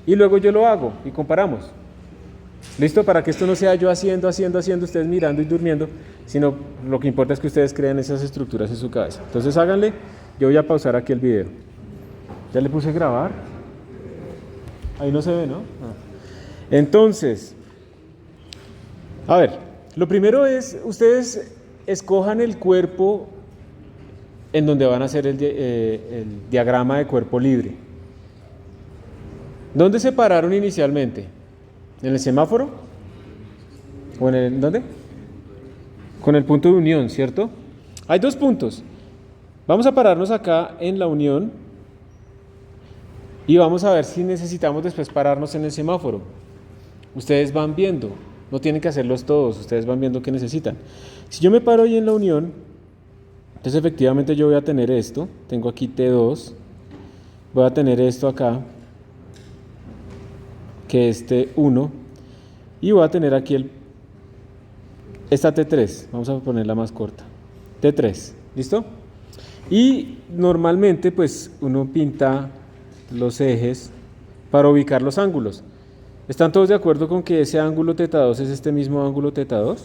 y luego yo lo hago y comparamos. ¿Listo? Para que esto no sea yo haciendo, ustedes mirando y durmiendo, sino lo que importa es que ustedes creen esas estructuras en su cabeza. Entonces háganle, yo voy a pausar aquí el video. Ya le puse grabar. Ahí no se ve, ¿no? Entonces, a ver, lo primero es, ustedes escojan el cuerpo en donde van a hacer el diagrama de cuerpo libre. ¿Dónde se pararon inicialmente? ¿En el semáforo? ¿O en el, dónde? Con el punto de unión, ¿cierto? Hay 2 puntos. Vamos a pararnos acá en la unión y vamos a ver si necesitamos después pararnos en el semáforo. Ustedes van viendo, no tienen que hacerlos todos, ustedes van viendo qué necesitan. Si yo me paro ahí en la unión, entonces efectivamente yo voy a tener esto, tengo aquí T2, voy a tener esto acá, que es T1, y voy a tener aquí esta T3, vamos a ponerla más corta, T3, ¿listo? Y normalmente pues uno pinta los ejes para ubicar los ángulos. ¿Están todos de acuerdo con que ese ángulo θ2 es este mismo ángulo θ2?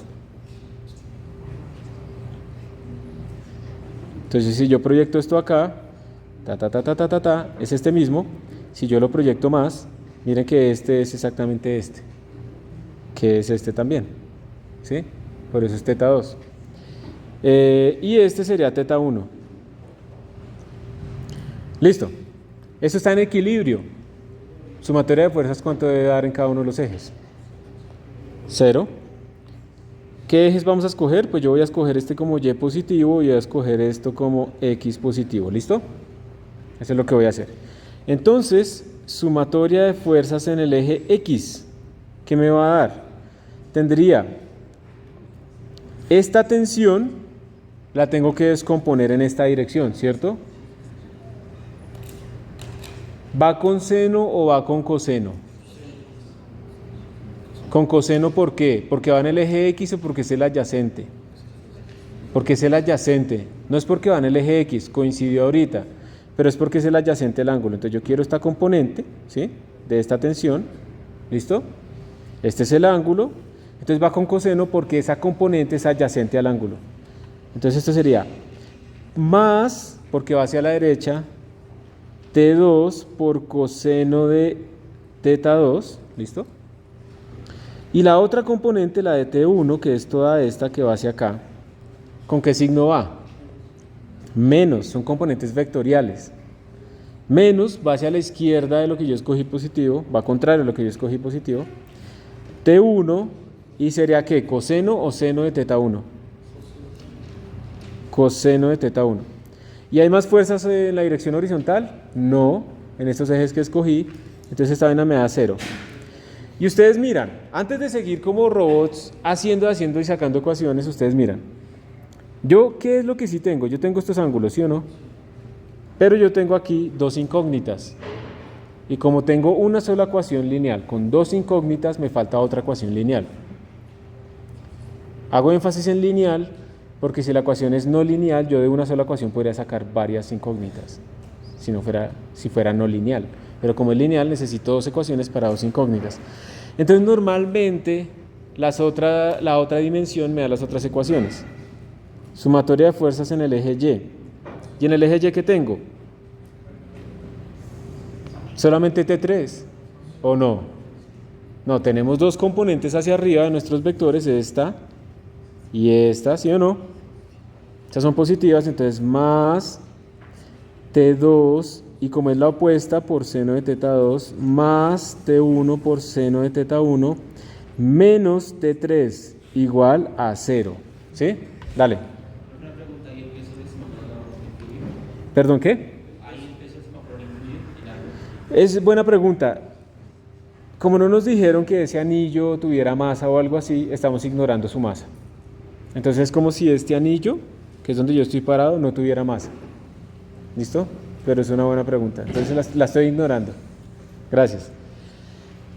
Entonces si yo proyecto esto acá, es este mismo. Si yo lo proyecto más, miren que este es exactamente este, que es este también, ¿sí? Por eso es θ2. Y este sería θ1. Listo. Esto está en equilibrio. Sumatoria de fuerzas, ¿cuánto debe dar en cada uno de los ejes? 0. ¿Qué ejes vamos a escoger? Pues yo voy a escoger este como Y positivo y voy a escoger esto como X positivo. ¿Listo? Eso es lo que voy a hacer. Entonces, sumatoria de fuerzas en el eje X, ¿qué me va a dar? Tendría esta tensión, la tengo que descomponer en esta dirección, ¿cierto? ¿Va con seno o va con coseno? Con coseno, ¿por qué? ¿Porque va en el eje X o porque es el adyacente? Porque es el adyacente. No es porque va en el eje X, coincidió ahorita, pero es porque es el adyacente al ángulo. Entonces yo quiero esta componente, ¿sí? De esta tensión, ¿listo? Este es el ángulo, entonces va con coseno porque esa componente es adyacente al ángulo. Entonces esto sería más, porque va hacia la derecha, T2 por coseno de θ2, ¿listo? Y la otra componente, la de T1, que es toda esta que va hacia acá, ¿con qué signo va? Menos, son componentes vectoriales. Menos va hacia la izquierda de lo que yo escogí positivo, va contrario a lo que yo escogí positivo. T1, y sería ¿qué? ¿Coseno o seno de θ1? Coseno de θ1. ¿Y hay más fuerzas en la dirección horizontal? No, en estos ejes que escogí, entonces esta vaina me da 0. Y ustedes miran, antes de seguir como robots haciendo y sacando ecuaciones, ustedes miran. Yo, ¿qué es lo que sí tengo? Yo tengo estos ángulos, ¿sí o no? Pero yo tengo aquí 2 incógnitas. Y como tengo una sola ecuación lineal con 2 incógnitas, me falta otra ecuación lineal. Hago énfasis en lineal porque si la ecuación es no lineal, yo de una sola ecuación podría sacar varias incógnitas, si fuera no lineal. Pero como es lineal, necesito 2 ecuaciones para 2 incógnitas. Entonces normalmente la otra dimensión me da las otras ecuaciones. Sumatoria de fuerzas en el eje Y. ¿Y en el eje Y qué tengo? ¿Solamente T3? ¿O no? No, tenemos dos componentes hacia arriba de nuestros vectores, esta y esta, ¿sí o no? Estas son positivas, entonces más T2, y como es la opuesta, por seno de teta 2, más T1 por seno de teta 1, menos T3, igual a 0. ¿Sí? Dale.
Una pregunta, ¿y el peso del semáforo influye?
¿Perdón, qué?
¿Ahí el peso del semáforo influye en algo?
Es buena pregunta. Como no nos dijeron que ese anillo tuviera masa o algo así, estamos ignorando su masa. Entonces es como si este anillo, que es donde yo estoy parado, no tuviera masa. ¿Listo? Pero es una buena pregunta. Entonces la estoy ignorando. Gracias.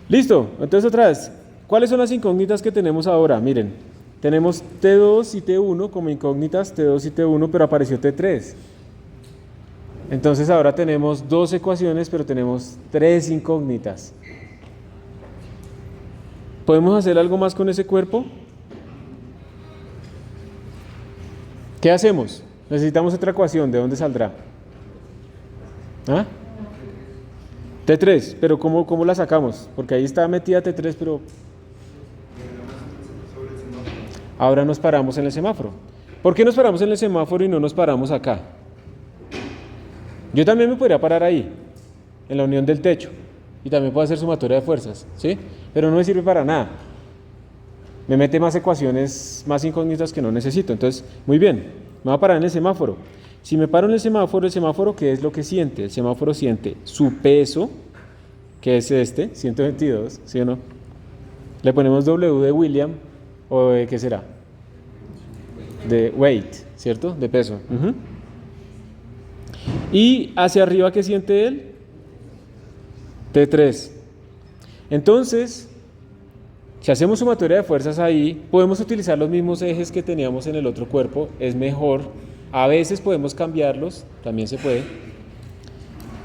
Listo. Entonces otra vez, ¿cuáles son las incógnitas que tenemos ahora? Miren, tenemos T2 y T1 como incógnitas, T2 y T1, pero apareció T3. Entonces ahora tenemos dos ecuaciones, pero tenemos tres incógnitas. ¿Podemos hacer algo más con ese cuerpo? ¿Qué hacemos? Necesitamos otra ecuación. ¿De dónde saldrá? ¿Ah? T3, pero ¿cómo la sacamos? Porque ahí está metida T3, pero ahora nos paramos en el semáforo. ¿Por qué nos paramos en el semáforo y no nos paramos acá? Yo también me podría parar ahí, en la unión del techo, y también puedo hacer sumatoria de fuerzas, ¿sí? Pero no me sirve para nada. Me mete más ecuaciones, más incógnitas que no necesito. Entonces, muy bien, me voy a parar en el semáforo. Si me paro en el semáforo, ¿qué es lo que siente? El semáforo siente su peso, que es este, 122, ¿sí o no? Le ponemos W de William, o de, ¿qué será? De weight, ¿cierto? De peso. Y hacia arriba, ¿qué siente él? T3. Entonces, si hacemos sumatoria de fuerzas ahí, podemos utilizar los mismos ejes que teníamos en el otro cuerpo, es mejor. A veces podemos cambiarlos, también se puede.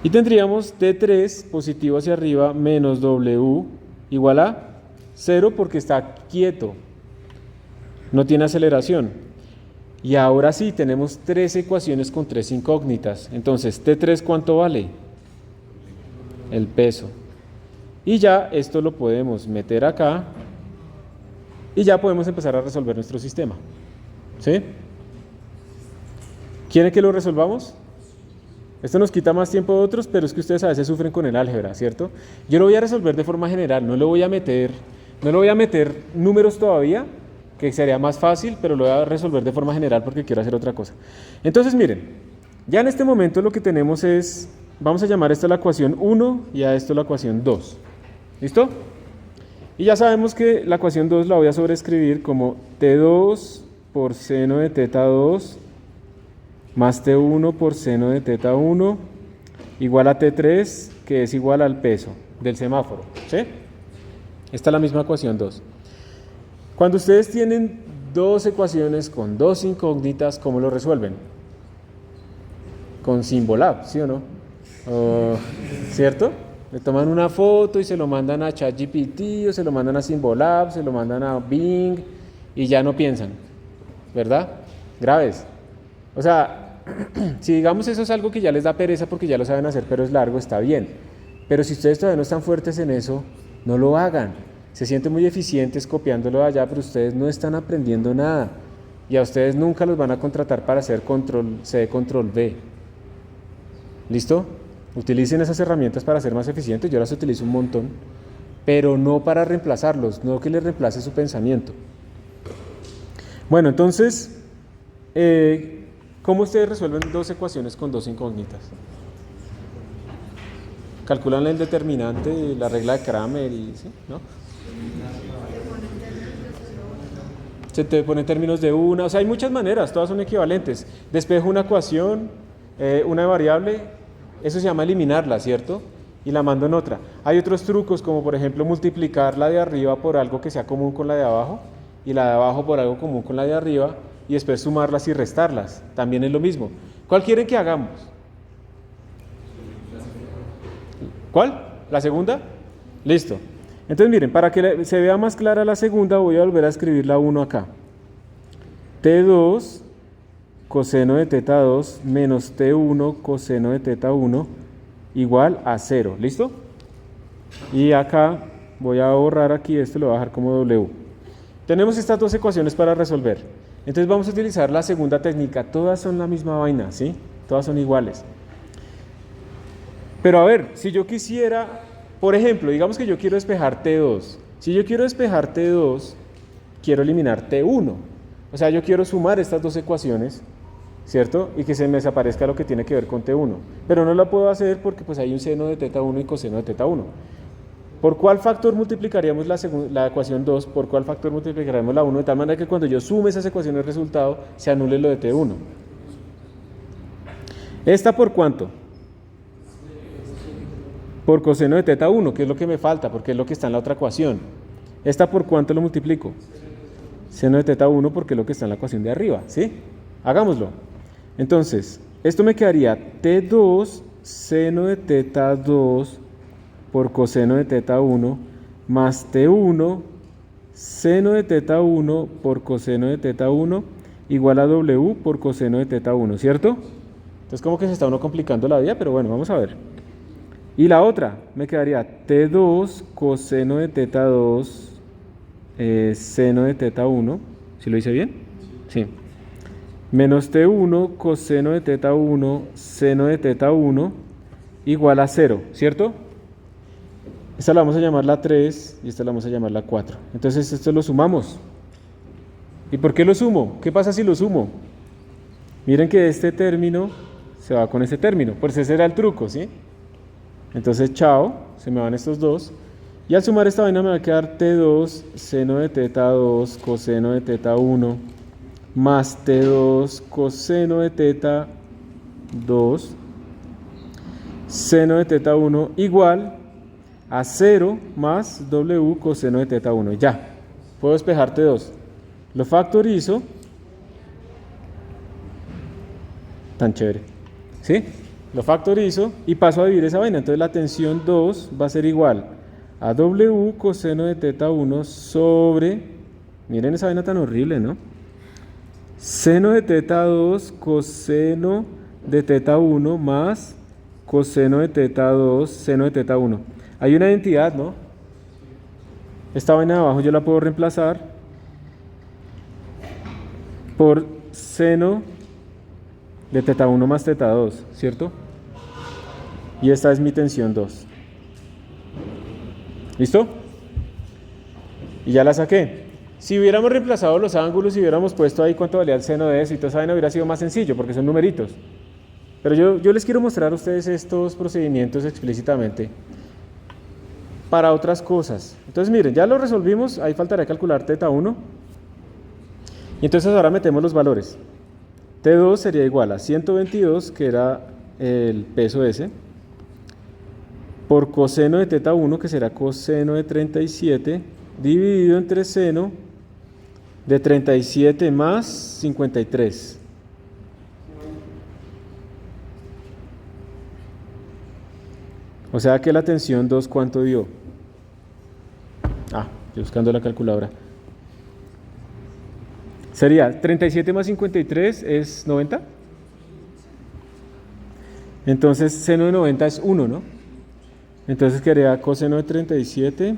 Y tendríamos T3 positivo hacia arriba menos W igual a 0 porque está quieto, no tiene aceleración. Y ahora sí, tenemos tres ecuaciones con tres incógnitas. Entonces, T3, ¿cuánto vale? El peso. Y ya esto lo podemos meter acá y ya podemos empezar a resolver nuestro sistema. ¿Sí? ¿Quieren que lo resolvamos? Esto nos quita más tiempo de otros, pero es que ustedes a veces sufren con el álgebra, ¿cierto? Yo lo voy a resolver de forma general, no le voy a meter números todavía, que sería más fácil, pero lo voy a resolver de forma general porque quiero hacer otra cosa. Entonces, miren, ya en este momento lo que tenemos es, vamos a llamar esto la ecuación 1 y a esto la ecuación 2. ¿Listo? Y ya sabemos que la ecuación 2 la voy a sobreescribir como T2 por seno de teta 2 más T1 por seno de teta 1 igual a T3, que es igual al peso del semáforo. ¿Sí? Esta es la misma ecuación 2. Cuando ustedes tienen dos ecuaciones con dos incógnitas, ¿cómo lo resuelven? Con Symbolab, ¿sí o no? ¿Cierto? Le toman una foto y se lo mandan a ChatGPT o se lo mandan a Symbolab, se lo mandan a Bing y ya no piensan, ¿verdad? Graves. O sea, si digamos eso es algo que ya les da pereza porque ya lo saben hacer, pero es largo, está bien. Pero si ustedes todavía no están fuertes en eso, no lo hagan. Se sienten muy eficientes copiándolo de allá, pero ustedes no están aprendiendo nada. Y a ustedes nunca los van a contratar para hacer control C, control V. ¿Listo? Utilicen esas herramientas para ser más eficientes. Yo las utilizo un montón, pero no para reemplazarlos, no que les reemplace su pensamiento. Bueno, entonces, ¿cómo ustedes resuelven dos ecuaciones con dos incógnitas? Calculan el determinante, la regla de Kramer y ¿sí? ¿No? Se te pone en términos de una, o sea, hay muchas maneras, todas son equivalentes. Despejo una ecuación, una variable, eso se llama eliminarla, ¿cierto? Y la mando en otra. Hay otros trucos, como por ejemplo multiplicar la de arriba por algo que sea común con la de abajo, y la de abajo por algo común con la de arriba, y después sumarlas y restarlas. También es lo mismo. ¿Cuál quieren que hagamos? ¿Cuál? ¿La segunda? Listo. Entonces miren, para que se vea más clara la segunda, voy a volver a escribir la 1 acá. T2 coseno de teta 2 menos T1 coseno de teta 1 igual a 0. ¿Listo? Y acá voy a borrar aquí esto, lo voy a dejar como W. Tenemos estas dos ecuaciones para resolver. Entonces vamos a utilizar la segunda técnica. Todas son la misma vaina, ¿sí? Todas son iguales. Pero a ver, si yo quisiera, por ejemplo, digamos que yo quiero despejar T2. Si yo quiero despejar T2, quiero eliminar T1. O sea, yo quiero sumar estas dos ecuaciones, ¿cierto? Y que se me desaparezca lo que tiene que ver con T1. Pero no la puedo hacer porque pues hay un seno de teta 1 y coseno de teta 1. ¿Por cuál factor multiplicaríamos la ecuación 2? ¿Por cuál factor multiplicaríamos la 1? De tal manera que cuando yo sume esas ecuaciones de resultado, se anule lo de T1. ¿Esta por cuánto? Por coseno de teta 1, que es lo que me falta, porque es lo que está en la otra ecuación. ¿Esta por cuánto lo multiplico? Seno de teta 1, porque es lo que está en la ecuación de arriba, ¿sí? Hagámoslo. Entonces, esto me quedaría T2 seno de teta 2 por coseno de teta 1 más T1 seno de teta 1 por coseno de teta 1 igual a W por coseno de teta 1, ¿cierto? Entonces como que se está uno complicando la vida, pero bueno, vamos a ver. Y la otra, me quedaría T2 coseno de teta 2 seno de teta 1, ¿sí lo hice bien? Sí. Menos T1 coseno de teta 1 seno de teta 1 igual a 0, ¿cierto? Esta la vamos a llamar la 3 y esta la vamos a llamar la 4. Entonces esto lo sumamos. ¿Y por qué lo sumo? ¿Qué pasa si lo sumo? Miren que este término se va con este término. Pues ese era el truco, ¿sí? Entonces, chao, se me van estos dos. Y al sumar esta vaina me va a quedar T2 seno de teta 2 coseno de teta 1 más T2 coseno de teta 2 seno de teta 1 igual a 0 más W coseno de teta 1. Ya, puedo despejar T2. Lo factorizo. Tan chévere. ¿Sí? Lo factorizo y paso a dividir esa vaina. Entonces la tensión 2 va a ser igual a W coseno de teta 1 sobre, miren esa vaina tan horrible, ¿no? Seno de teta 2 coseno de teta 1 más coseno de teta 2 seno de teta 1. Hay una identidad, ¿no? Esta vaina de abajo yo la puedo reemplazar por seno de teta 1 más teta 2, ¿cierto? Y esta es mi tensión 2. ¿Listo? Y ya la saqué. Si hubiéramos reemplazado los ángulos y hubiéramos puesto ahí cuánto valía el seno de eso y toda esa vaina, hubiera sido más sencillo porque son numeritos. Pero yo les quiero mostrar a ustedes estos procedimientos explícitamente para otras cosas. Entonces miren, ya lo resolvimos, ahí faltaría calcular teta 1. Y entonces ahora metemos los valores. T2 sería igual a 122, que era el peso ese, por coseno de teta 1, que será coseno de 37, dividido entre seno de 37 más 53. O sea que la tensión 2, ¿cuánto dio? Estoy buscando la calculadora. Sería 37 más 53 es 90. Entonces seno de 90 es 1, ¿no? Entonces quedaría coseno de 37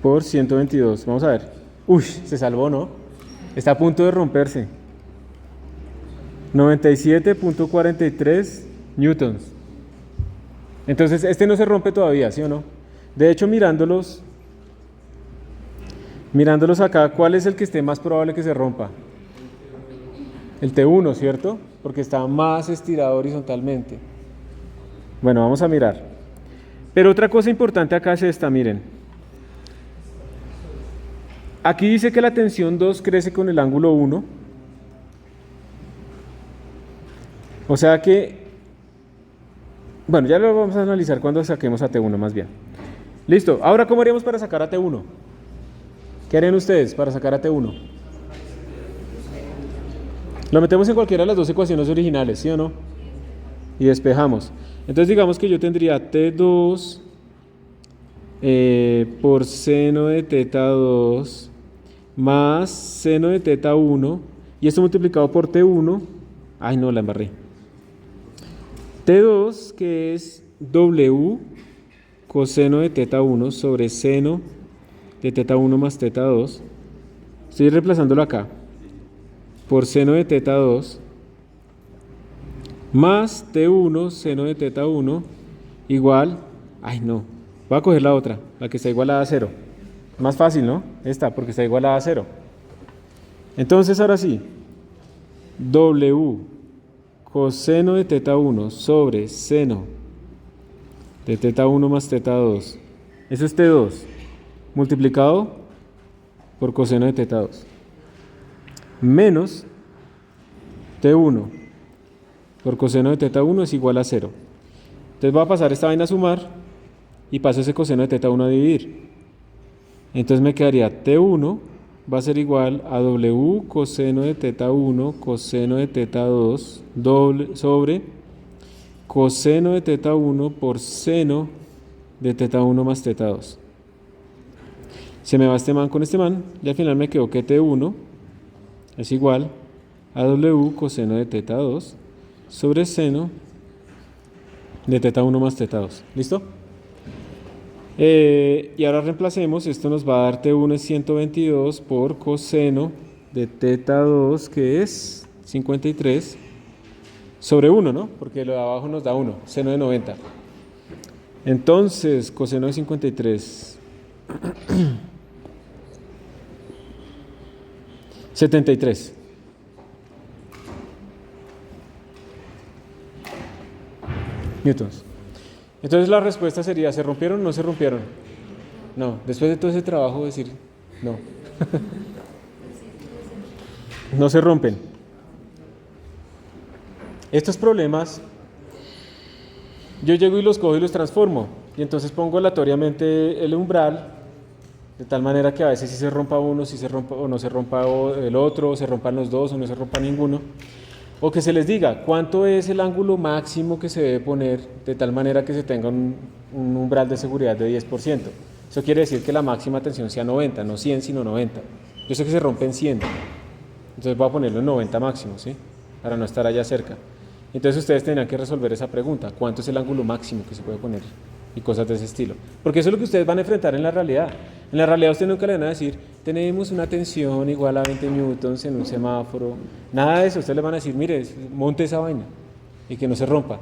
por 122. Vamos a ver. Uy, se salvó, ¿no? Está a punto de romperse. 97.43 newtons. Entonces este no se rompe todavía, ¿sí o no? De hecho, mirándolos acá, ¿cuál es el que esté más probable que se rompa? El T1, ¿cierto? Porque está más estirado horizontalmente. Bueno, vamos a mirar. Pero otra cosa importante acá es esta, miren. Aquí dice que la tensión 2 crece con el ángulo 1. O sea que, bueno, ya lo vamos a analizar cuando saquemos a T1 más bien. Listo, ahora ¿cómo haríamos para sacar a T1? ¿Qué harían ustedes para sacar a T1? Lo metemos en cualquiera de las dos ecuaciones originales, ¿sí o no? Y despejamos. Entonces digamos que yo tendría T2 por seno de teta 2 más seno de teta 1, y esto multiplicado por T1, ay no, la embarré. T2, que es W coseno de teta 1 sobre seno de teta 1 más teta 2. Estoy reemplazándolo acá. Por seno de teta 2 más T1 seno de teta 1 igual, ay no, voy a coger la otra, la que está igualada a 0. Más fácil, ¿no? Esta, porque está igualada a 0. Entonces ahora sí, W coseno de teta 1 sobre seno de teta 1 más teta 2. Eso es T2 multiplicado por coseno de teta 2 menos T1 por coseno de teta 1 es igual a 0. Entonces voy a pasar esta vaina a sumar y paso ese coseno de teta 1 a dividir. Entonces me quedaría T1 va a ser igual a W coseno de teta 1 coseno de teta 2 doble sobre coseno de teta 1 por seno de teta 1 más teta 2. Se me va este man con este man y al final me quedó que T1 es igual a W coseno de teta 2 sobre seno de teta 1 más teta 2. ¿Listo? Y ahora reemplacemos, esto nos va a dar T1 es 122 por coseno de teta 2, que es 53, sobre 1, ¿no? Porque lo de abajo nos da 1, seno de 90. Entonces, coseno de 53, 73. Newtons. Entonces la respuesta sería, ¿se rompieron o no se rompieron? No, después de todo ese trabajo decir, no. No se rompen. Estos problemas, yo llego y los cojo y los transformo, y entonces pongo aleatoriamente el umbral, de tal manera que a veces si se rompa uno, si se rompa o no se rompa el otro, o se rompan los dos o no se rompa ninguno. O que se les diga cuánto es el ángulo máximo que se debe poner de tal manera que se tenga un umbral de seguridad de 10%. Eso quiere decir que la máxima tensión sea 90, no 100, sino 90. Yo sé que se rompe en 100, entonces voy a ponerlo en 90 máximo, ¿sí? Para no estar allá cerca. Entonces ustedes tendrán que resolver esa pregunta, ¿cuánto es el ángulo máximo que se puede poner? Y cosas de ese estilo. Porque eso es lo que ustedes van a enfrentar en la realidad. En la realidad ustedes nunca le van a decir, tenemos una tensión igual a 20 newtons en un semáforo. Nada de eso. Ustedes le van a decir, mire, monte esa vaina y que no se rompa.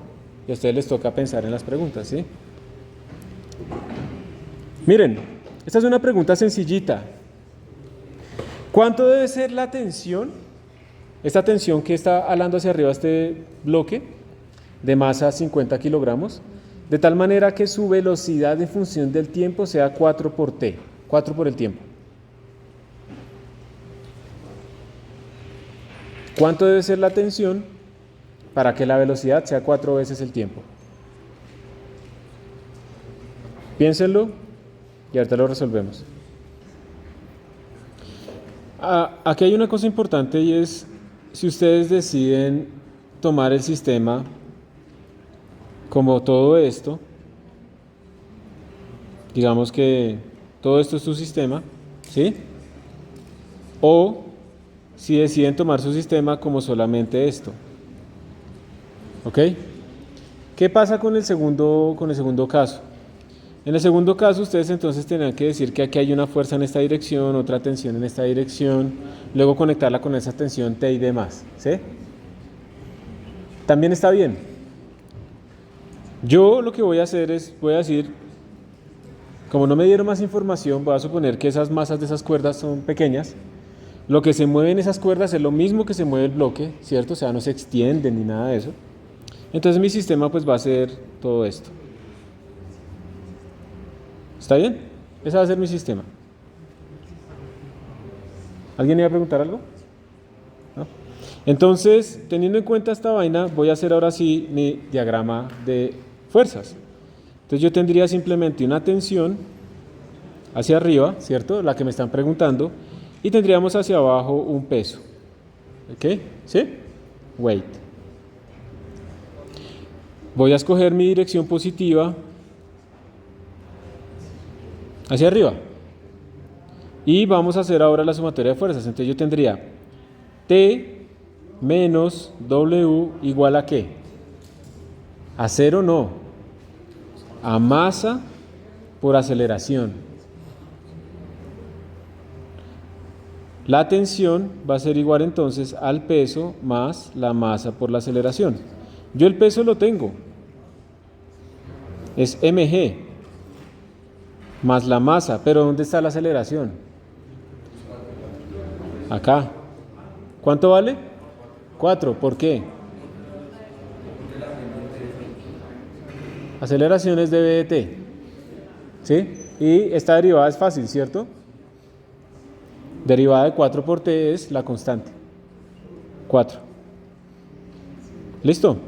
Y a ustedes les toca pensar en las preguntas, ¿sí? Miren, esta es una pregunta sencillita. ¿Cuánto debe ser la tensión? Esta tensión que está alando hacia arriba este bloque de masa 50 kilogramos, de tal manera que su velocidad en función del tiempo sea 4 por t, 4 por el tiempo. ¿Cuánto debe ser la tensión para que la velocidad sea 4 veces el tiempo? Piénsenlo y ahorita lo resolvemos. Aquí hay una cosa importante y es, si ustedes deciden tomar el sistema como todo esto, digamos que todo esto es su sistema, ¿sí? O si deciden tomar su sistema como solamente esto, ¿ok? ¿Qué pasa con el segundo caso? En el segundo caso ustedes entonces tendrán que decir que aquí hay una fuerza en esta dirección, otra tensión en esta dirección, luego conectarla con esa tensión T y demás, ¿sí? También está bien. Yo lo que voy a hacer es, voy a decir, como no me dieron más información, voy a suponer que esas masas de esas cuerdas son pequeñas. Lo que se mueve en esas cuerdas es lo mismo que se mueve el bloque, ¿cierto? O sea, no se extienden ni nada de eso. Entonces mi sistema pues va a ser todo esto. ¿Está bien? Ese va a ser mi sistema. ¿Alguien iba a preguntar algo? ¿No? Entonces, teniendo en cuenta esta vaina, voy a hacer ahora sí mi diagrama de fuerzas. Entonces yo tendría simplemente una tensión hacia arriba, ¿cierto? La que me están preguntando. Y tendríamos hacia abajo un peso. ¿Ok? ¿Sí? Weight. Voy a escoger mi dirección positiva hacia arriba. Y vamos a hacer ahora la sumatoria de fuerzas. Entonces yo tendría T menos W igual a ¿qué? A cero no, a masa por aceleración. La tensión va a ser igual entonces al peso más la masa por la aceleración. Yo el peso lo tengo, es mg, más la masa, pero ¿dónde está la aceleración? Acá. ¿Cuánto vale? 4, ¿por qué? Aceleración es dv de t, ¿sí? Y esta derivada es fácil, ¿cierto? Derivada de 4 por t es la constante. 4. ¿Listo?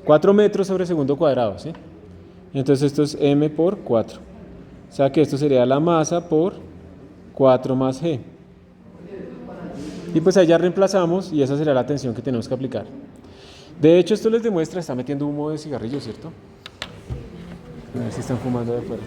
4 metros sobre segundo cuadrado, ¿sí? Entonces esto es m por 4. O sea que esto sería la masa por 4 más g. Y pues ahí ya reemplazamos y esa sería la tensión que tenemos que aplicar. De hecho, esto les demuestra, está metiendo humo de cigarrillo, ¿cierto? A ver si están fumando de acuerdo.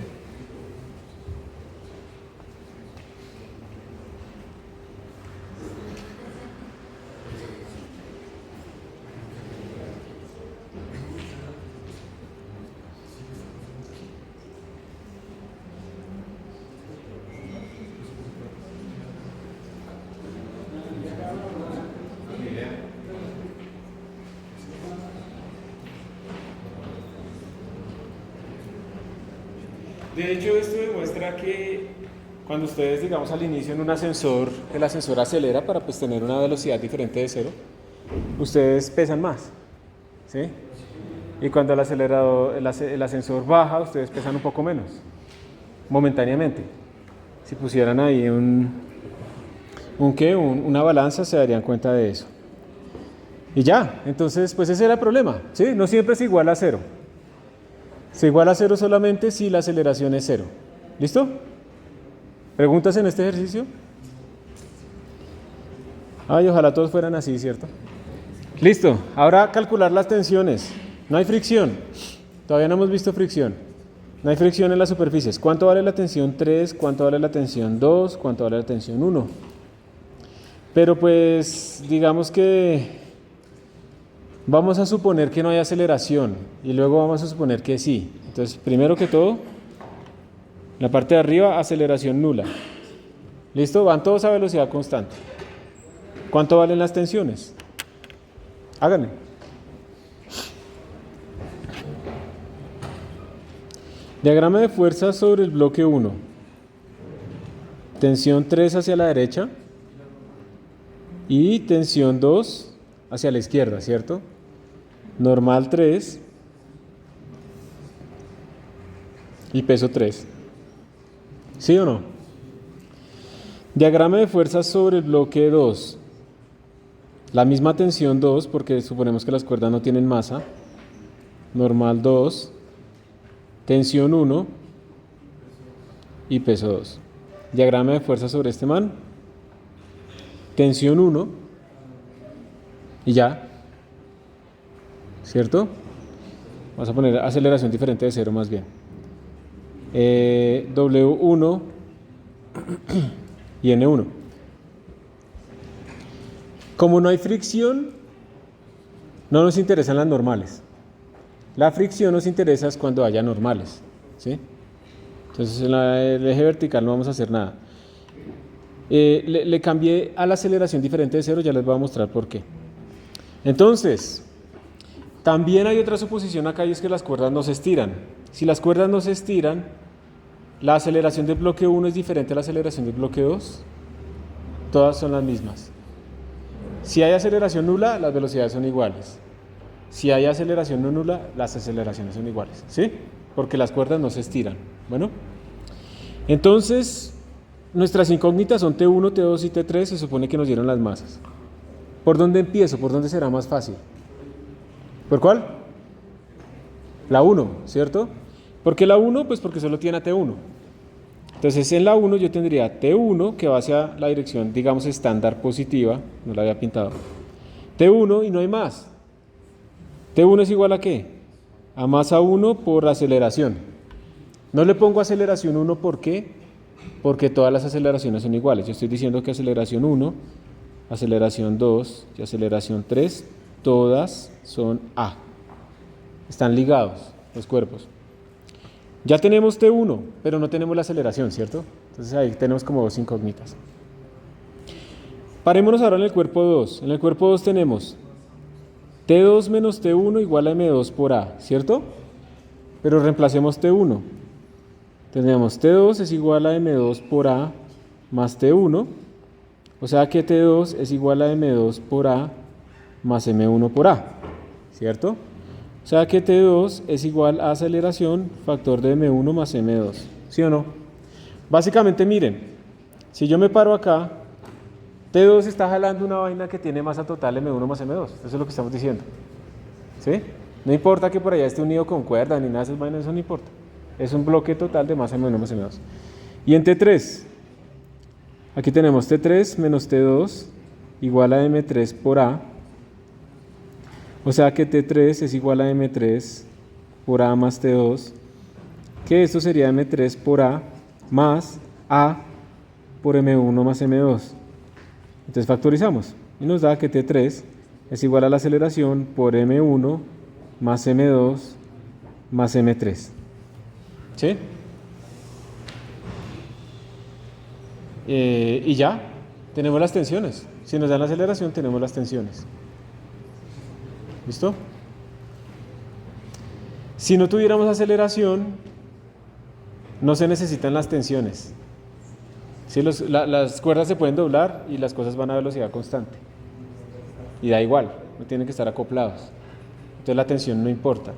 De hecho, esto demuestra que cuando ustedes, digamos, al inicio en un ascensor, el ascensor acelera para pues tener una velocidad diferente de cero, ustedes pesan más, ¿sí? Y cuando el ascensor baja, ustedes pesan un poco menos, momentáneamente. Si pusieran ahí una balanza, se darían cuenta de eso. Y ya, entonces, pues ese era el problema, ¿sí? No siempre es igual a cero. Se iguala a cero solamente si la aceleración es cero. ¿Listo? ¿Preguntas en este ejercicio? Ay, ojalá todos fueran así, ¿cierto? Listo. Ahora calcular las tensiones. No hay fricción. Todavía no hemos visto fricción. No hay fricción en las superficies. ¿Cuánto vale la tensión 3? ¿Cuánto vale la tensión 2? ¿Cuánto vale la tensión 1? Pero pues, digamos que vamos a suponer que no hay aceleración y luego vamos a suponer que sí. Entonces, primero que todo, la parte de arriba, aceleración nula. ¿Listo? Van todos a velocidad constante. ¿Cuánto valen las tensiones? Háganle. Diagrama de fuerza sobre el bloque 1. Tensión 3 hacia la derecha y tensión 2 hacia la izquierda, ¿cierto? Normal 3 y peso 3. ¿Sí o no? Diagrama de fuerzas sobre el bloque 2. La misma tensión 2, porque suponemos que las cuerdas no tienen masa. Normal 2, tensión 1 y peso 2. Diagrama de fuerzas sobre este man. Tensión 1 y ya. ¿Cierto? Vamos a poner aceleración diferente de cero más bien. W1 y N1. Como no hay fricción, no nos interesan las normales. La fricción nos interesa es cuando haya normales, ¿sí? Entonces en el eje vertical no vamos a hacer nada. Le cambié a la aceleración diferente de cero, ya les voy a mostrar por qué. Entonces, también hay otra suposición acá y es que las cuerdas no se estiran. Si las cuerdas no se estiran, la aceleración del bloque 1 es diferente a la aceleración del bloque 2. Todas son las mismas. Si hay aceleración nula, las velocidades son iguales. Si hay aceleración no nula, las aceleraciones son iguales, ¿sí? Porque las cuerdas no se estiran. Bueno, entonces nuestras incógnitas son T1, T2 y T3. Se supone que nos dieron las masas. ¿Por dónde empiezo? ¿Por dónde será más fácil? ¿Por cuál? La 1, ¿cierto? ¿Por qué la 1? Pues porque solo tiene a T1. Entonces en la 1 yo tendría T1 que va hacia la dirección, digamos, estándar positiva. No la había pintado. T1 y no hay más. T1 es igual a ¿qué? A masa 1 por aceleración. No le pongo aceleración 1, ¿por qué? porque todas las aceleraciones son iguales. Yo estoy diciendo que aceleración 1, aceleración 2 y aceleración 3, todas son A. Están ligados los cuerpos. Ya tenemos T1, pero no tenemos la aceleración, ¿cierto? Entonces ahí tenemos como dos incógnitas. Parémonos ahora en el cuerpo 2. En el cuerpo 2 tenemos T2 menos T1 igual a M2 por A, ¿cierto? Pero reemplacemos T1. Tenemos T2 es igual a M2 por A más T1. O sea que T2 es igual a M2 por A más M1 por A, ¿cierto? O sea que T2 es igual a aceleración factor de M1 más M2, ¿sí o no? Básicamente miren, si yo me paro acá, T2 está jalando una vaina que tiene masa total M1 más M2, eso es lo que estamos diciendo, ¿sí? No importa que por allá esté unido con cuerda ni nada de esas vainas, eso no importa. Es un bloque total de masa M1 más M2. Y en T3, aquí tenemos T3 menos T2 igual a M3 por A. O sea que T3 es igual a M3 por A más T2, que esto sería M3 por A más A por M1 más M2. Entonces factorizamos y nos da que T3 es igual a la aceleración por M1 más M2 más M3. ¿Sí? Y ya, tenemos las tensiones. Si nos dan la aceleración, tenemos las tensiones. ¿Listo? Si no tuviéramos aceleración, no se necesitan las tensiones. ¿Sí? Las cuerdas se pueden doblar y las cosas van a velocidad constante. Y da igual, no tienen que estar acoplados. Entonces la tensión no importa.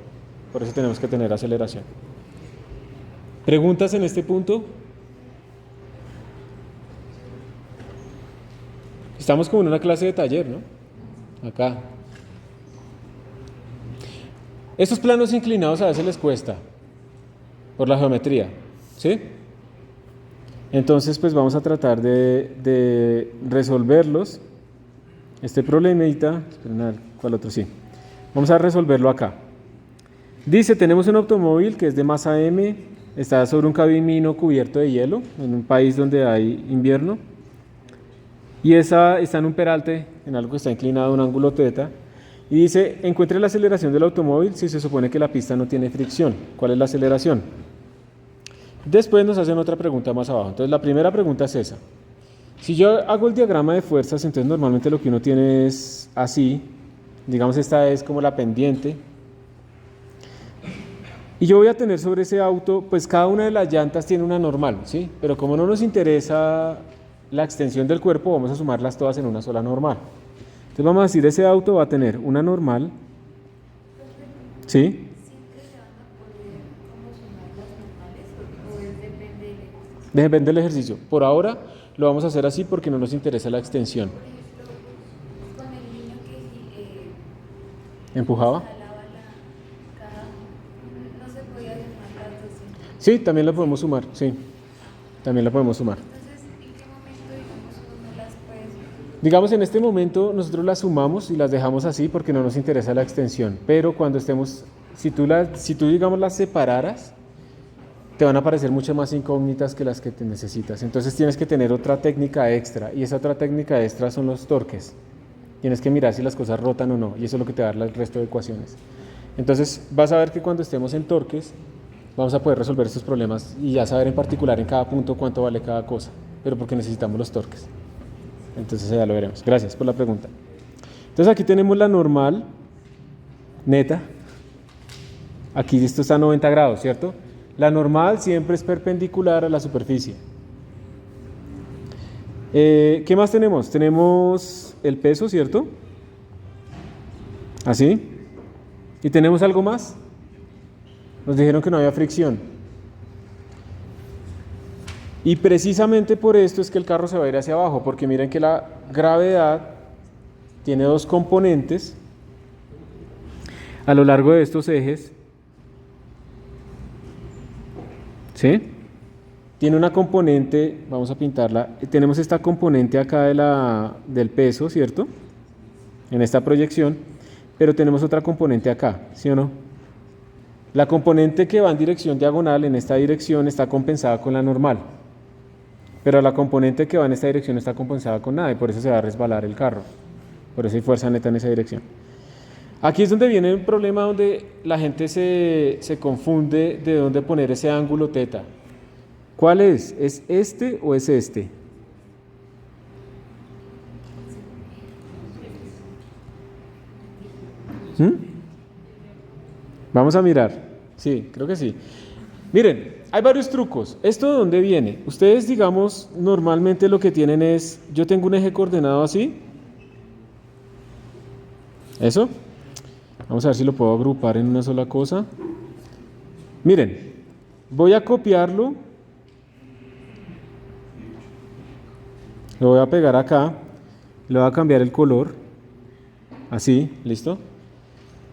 Por eso tenemos que tener aceleración. ¿Preguntas en este punto? Estamos como en una clase de taller, ¿no? Acá. Estos planos inclinados a veces les cuesta por la geometría, ¿sí? Entonces, pues vamos a tratar de resolverlos. Este problemita, esperen, ¿cuál otro? Sí. Vamos a resolverlo acá. Dice, tenemos un automóvil que es de masa M, está sobre un camino cubierto de hielo, en un país donde hay invierno, y está en un peralte, en algo que está inclinado a un ángulo θ, y dice, encuentre la aceleración del automóvil si se supone que la pista no tiene fricción. ¿Cuál es la aceleración? Después nos hacen otra pregunta más abajo. Entonces la primera pregunta es esa. Si yo hago el diagrama de fuerzas, entonces normalmente lo que uno tiene es así, digamos esta es como la pendiente, y yo voy a tener sobre ese auto, pues cada una de las llantas tiene una normal, ¿sí? Pero como no nos interesa la extensión del cuerpo, vamos a sumarlas todas en una sola normal. Entonces vamos a decir, ese auto va a tener una normal, ¿sí? Depende del ejercicio. Por ahora lo vamos a hacer así porque no nos interesa la extensión.
Con el niño que
¿Empujaba?
no se podía sumar las dos.
Sí, también la podemos sumar, sí. También la podemos sumar.
Entonces, ¿en qué momento, digamos, uno no las puede sumar?
Digamos, en este momento nosotros las sumamos y las dejamos así porque no nos interesa la extensión. Pero cuando estemos, si tú digamos las separaras, te van a aparecer muchas más incógnitas que las que te necesitas. Entonces tienes que tener otra técnica extra, y esa otra técnica extra son los torques. Tienes que mirar si las cosas rotan o no, y eso es lo que te va a dar el resto de ecuaciones. Entonces vas a ver que cuando estemos en torques vamos a poder resolver estos problemas y ya saber en particular en cada punto cuánto vale cada cosa, pero porque necesitamos los torques. Entonces ya lo veremos. Gracias por la pregunta. Entonces aquí tenemos la normal neta. Aquí esto está a 90 grados, ¿cierto? La normal siempre es perpendicular a la superficie. ¿Qué más tenemos? Tenemos el peso, ¿cierto? ¿Así? ¿Y tenemos algo más? Nos dijeron que no había fricción. Y precisamente por esto es que el carro se va a ir hacia abajo, porque miren que la gravedad tiene dos componentes a lo largo de estos ejes. ¿Sí? Tiene una componente, vamos a pintarla, tenemos esta componente acá del peso, ¿cierto? En esta proyección, pero tenemos otra componente acá, ¿sí o no? La componente que va en dirección diagonal en esta dirección está compensada con la normal. Pero la componente que va en esta dirección no está compensada con nada y por eso se va a resbalar el carro. Por eso hay fuerza neta en esa dirección. Aquí es donde viene un problema donde la gente se confunde de dónde poner ese ángulo teta. ¿Cuál es? ¿Es este o es este? ¿Mm? Vamos a mirar. Sí, creo que sí. Miren, hay varios trucos. ¿Esto de dónde viene? Ustedes, digamos, normalmente lo que tienen es, yo tengo un eje coordenado así. ¿Eso? Vamos a ver si lo puedo agrupar en una sola cosa. Miren, voy a copiarlo. Lo voy a pegar acá. Le voy a cambiar el color. Así, ¿listo?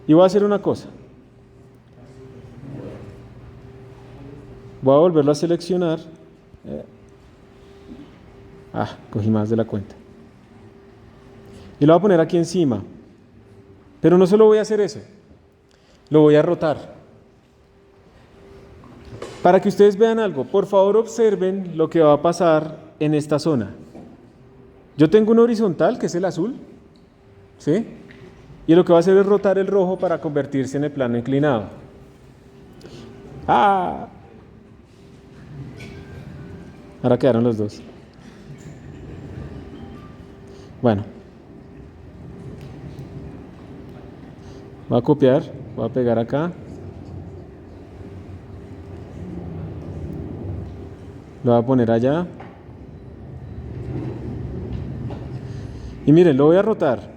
Y voy a hacer una cosa. Voy a volverlo a seleccionar. Cogí más de la cuenta. Y lo voy a poner aquí encima. Pero no solo voy a hacer eso. Lo voy a rotar. Para que ustedes vean algo, por favor observen lo que va a pasar en esta zona. Yo tengo un horizontal, que es el azul. ¿Sí? Y lo que va a hacer es rotar el rojo para convertirse en el plano inclinado. Ahora quedaron los dos. Bueno. Voy a copiar, voy a pegar acá. Lo voy a poner allá. Y miren, lo voy a rotar.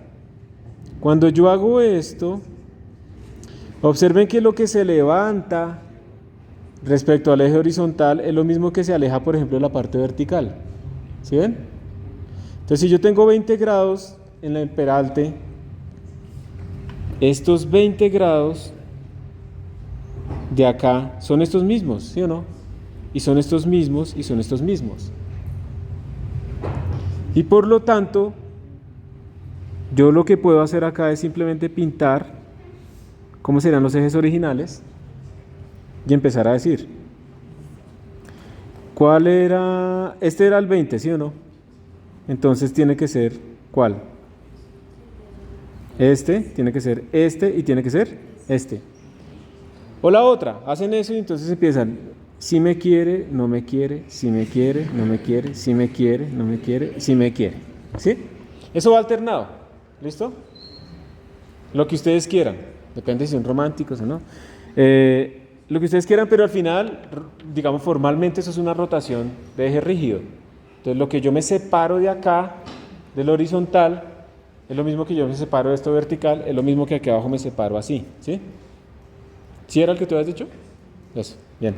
Cuando yo hago esto, observen que lo que se levanta respecto al eje horizontal es lo mismo que se aleja, por ejemplo, de la parte vertical. ¿Sí ven? Entonces, si yo tengo 20 grados en el peralte, estos 20 grados de acá son estos mismos, ¿sí o no? Y son estos mismos y son estos mismos. Y por lo tanto, yo lo que puedo hacer acá es simplemente pintar cómo serían los ejes originales y empezar a decir, ¿cuál era? Este era el 20, ¿sí o no? Entonces tiene que ser, ¿cuál? Este, tiene que ser este y tiene que ser este. O la otra, hacen eso y entonces empiezan, si me quiere, no me quiere, si me quiere, no me quiere, si me quiere, no me quiere, si me quiere. ¿Sí? Eso va alternado. ¿Listo? Lo que ustedes quieran. Depende si son románticos o no. Lo que ustedes quieran, pero al final, digamos formalmente, eso es una rotación de eje rígido. Entonces, lo que yo me separo de acá, del horizontal, es lo mismo que yo me separo de esto vertical, es lo mismo que aquí abajo me separo así. ¿Sí? ¿Sí era el que tú habías dicho? Eso, bien.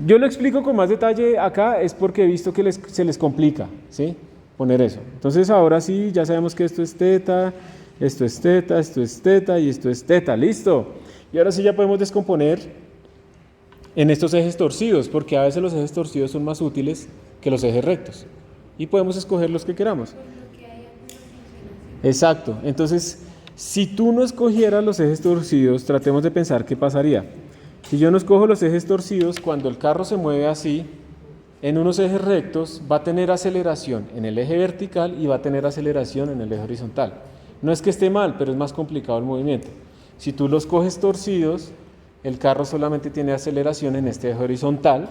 Yo lo explico con más detalle acá, es porque he visto que se les complica, ¿sí? Poner eso. Entonces ahora sí, ya sabemos que esto es teta, esto es teta, esto es teta y esto es teta. ¡Listo! Y ahora sí ya podemos descomponer en estos ejes torcidos, porque a veces los ejes torcidos son más útiles que los ejes rectos. Y podemos escoger los que queramos. Exacto. Entonces, si tú no escogieras los ejes torcidos, tratemos de pensar qué pasaría. Si yo no escojo los ejes torcidos, cuando el carro se mueve así, en unos ejes rectos va a tener aceleración en el eje vertical y va a tener aceleración en el eje horizontal. No es que esté mal, pero es más complicado el movimiento. Si tú los coges torcidos, el carro solamente tiene aceleración en este eje horizontal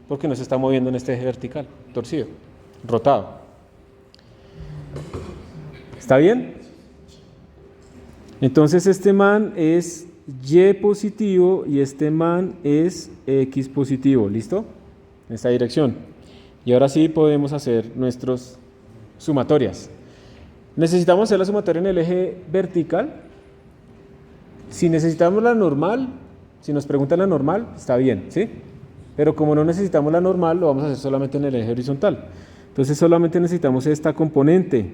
porque no se está moviendo en este eje vertical, torcido, rotado. ¿Está bien? Entonces este man es Y positivo y este man es X positivo, ¿listo? En esta dirección. Y ahora sí podemos hacer nuestras sumatorias. ¿Necesitamos hacer la sumatoria en el eje vertical? Si necesitamos la normal, si nos preguntan la normal, está bien, ¿sí? Pero como no necesitamos la normal, lo vamos a hacer solamente en el eje horizontal. Entonces solamente necesitamos esta componente.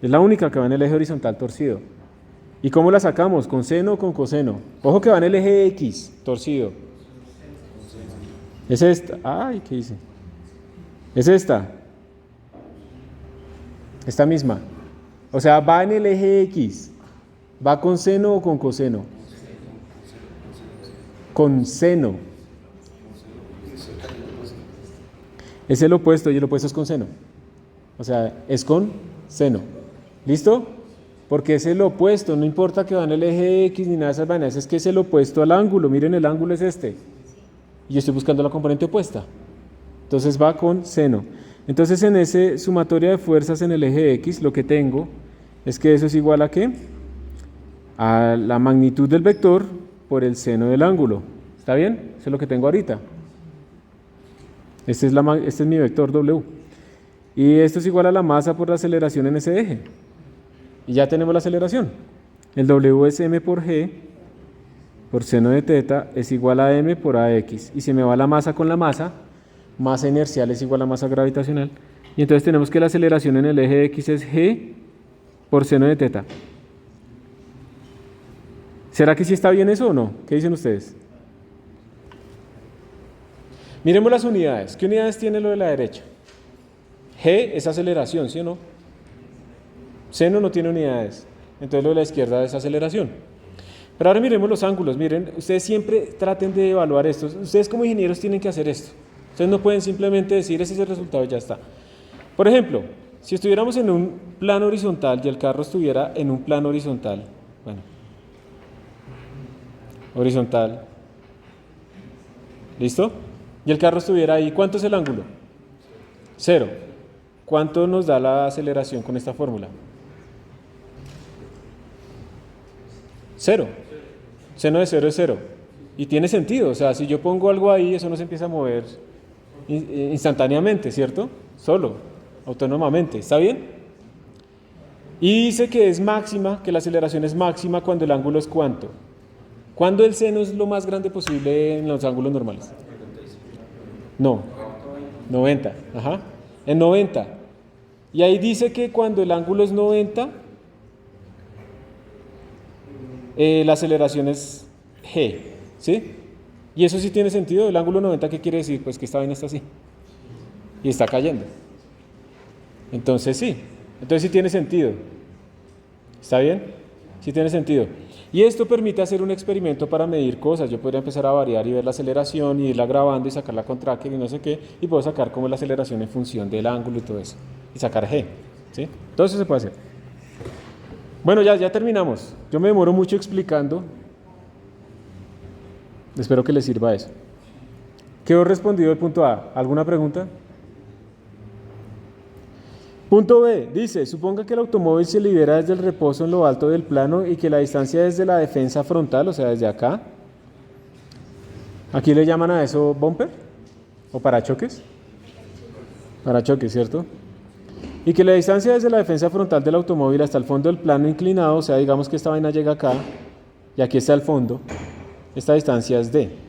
Es la única que va en el eje horizontal torcido. ¿Y cómo la sacamos? ¿Con seno o con coseno? Ojo que va en el eje X, torcido. Es esta. Ay, ¿qué hice? Es esta. Esta misma. O sea, va en el eje X. ¿Va con seno o con coseno? Con seno. Es el opuesto y el opuesto es con seno. O sea, es con seno. ¿Listo? Porque es el opuesto, no importa que va en el eje X ni nada de esas vainas, es que es el opuesto al ángulo. Miren, el ángulo es este. Y yo estoy buscando la componente opuesta. Entonces va con seno. Entonces en ese sumatoria de fuerzas en el eje X, lo que tengo es que eso es igual a ¿qué? A la magnitud del vector por el seno del ángulo. ¿Está bien? Eso es lo que tengo ahorita. Este es mi vector W. Y esto es igual a la masa por la aceleración en ese eje. Y ya tenemos la aceleración. El W es m por g por seno de teta es igual a m por ax. Y se me va la masa con la masa inercial es igual a masa gravitacional. Y entonces tenemos que la aceleración en el eje x es g por seno de teta. ¿Será que sí está bien eso o no? ¿Qué dicen ustedes? Miremos las unidades. ¿Qué unidades tiene lo de la derecha? G es aceleración, ¿sí o no? Seno no tiene unidades. Entonces lo de la izquierda es aceleración. Pero ahora miremos los ángulos. Miren, ustedes siempre traten de evaluar esto. Ustedes como ingenieros tienen que hacer esto. Ustedes no pueden simplemente decir ese es el resultado y ya está. Por ejemplo, si estuviéramos en un plano horizontal y el carro estuviera en un plano horizontal, bueno, horizontal, ¿listo? Y el carro estuviera ahí, ¿cuánto es el ángulo? 0. ¿Cuánto nos da la aceleración con esta fórmula? 0. Seno de 0 es 0. Y tiene sentido, o sea, si yo pongo algo ahí, eso no se empieza a mover instantáneamente, ¿cierto? Solo, autónomamente, ¿está bien? Y dice que es máxima, que la aceleración es máxima cuando el ángulo es ¿cuánto? ¿Cuándo el seno es lo más grande posible en los ángulos normales? No, 90, ajá, en 90. Y ahí dice que cuando el ángulo es 90, la aceleración es g, ¿sí? Y eso sí tiene sentido. El ángulo 90, ¿qué quiere decir? Pues que esta vaina está así y está cayendo. Entonces sí tiene sentido. ¿Está bien? Sí tiene sentido. Y esto permite hacer un experimento para medir cosas. Yo podría empezar a variar y ver la aceleración y irla grabando y sacarla con tracker y no sé qué, y puedo sacar como la aceleración en función del ángulo y todo eso, y sacar g, ¿sí? Todo eso se puede hacer. Bueno, ya terminamos. Yo me demoro mucho explicando. Espero que les sirva eso. ¿Quedó respondido el punto A? ¿Alguna pregunta? Punto B, dice, suponga que el automóvil se libera desde el reposo en lo alto del plano y que la distancia desde la defensa frontal, o sea, desde acá, aquí le llaman a eso bumper o parachoques. Parachoques, ¿cierto? Y que la distancia desde la defensa frontal del automóvil hasta el fondo del plano inclinado, o sea, digamos que esta vaina llega acá y aquí está el fondo, esta distancia es D.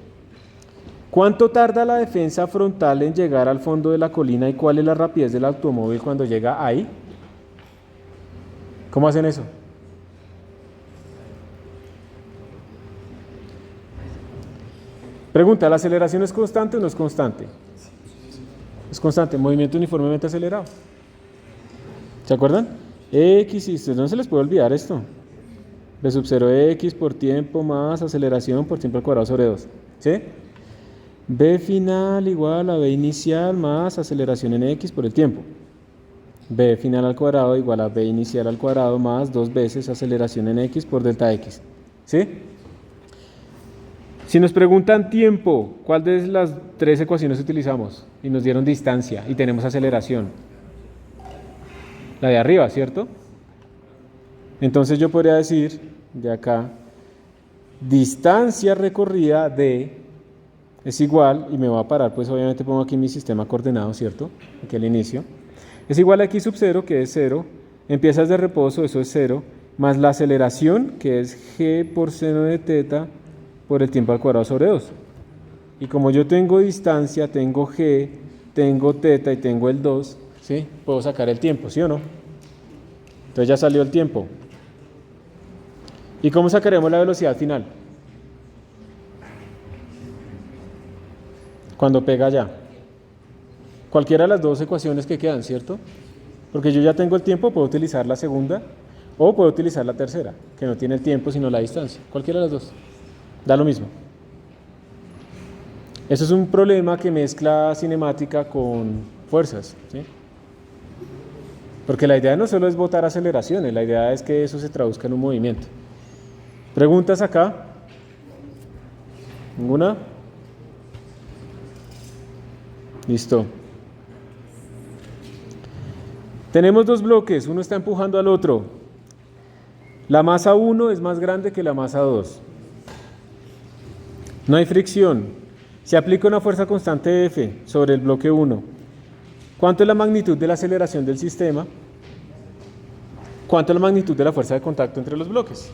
¿Cuánto tarda la defensa frontal en llegar al fondo de la colina y cuál es la rapidez del automóvil cuando llega ahí? ¿Cómo hacen eso? Pregunta, ¿la aceleración es constante o no es constante? Es constante, movimiento uniformemente acelerado. ¿Se acuerdan? X, y no se les puede olvidar esto. B sub 0 X por tiempo más aceleración por tiempo al cuadrado sobre 2. ¿Sí? B final igual a B inicial más aceleración en X por el tiempo. B final al cuadrado igual a B inicial al cuadrado más 2 veces aceleración en X por delta X. ¿Sí? Si nos preguntan tiempo, ¿cuál de las 3 ecuaciones utilizamos? Y nos dieron distancia y tenemos aceleración. La de arriba, ¿cierto? Entonces yo podría decir, de acá, distancia recorrida D es igual, y me voy a parar, pues obviamente pongo aquí mi sistema coordenado, ¿cierto? Aquí al inicio. Es igual a X sub 0, que es 0, empiezas de reposo, eso es 0, más la aceleración, que es G por seno de teta por el tiempo al cuadrado sobre 2. Y como yo tengo distancia, tengo G, tengo teta y tengo el 2, ¿sí? Puedo sacar el tiempo, ¿sí o no? Entonces ya salió el tiempo. ¿Y cómo sacaremos la velocidad final? Cuando pega allá. Cualquiera de las dos ecuaciones que quedan, ¿cierto? Porque yo ya tengo el tiempo, puedo utilizar la segunda o puedo utilizar la tercera, que no tiene el tiempo sino la distancia. Cualquiera de las dos. Da lo mismo. Eso es un problema que mezcla cinemática con fuerzas, ¿sí? Porque la idea no solo es botar aceleraciones, la idea es que eso se traduzca en un movimiento. ¿Preguntas acá? ¿Ninguna? Listo. Tenemos dos bloques, uno está empujando al otro. La masa 1 es más grande que la masa 2. No hay fricción. Se aplica una fuerza constante F sobre el bloque 1. ¿Cuánto es la magnitud de la aceleración del sistema? ¿Cuánto es la magnitud de la fuerza de contacto entre los bloques?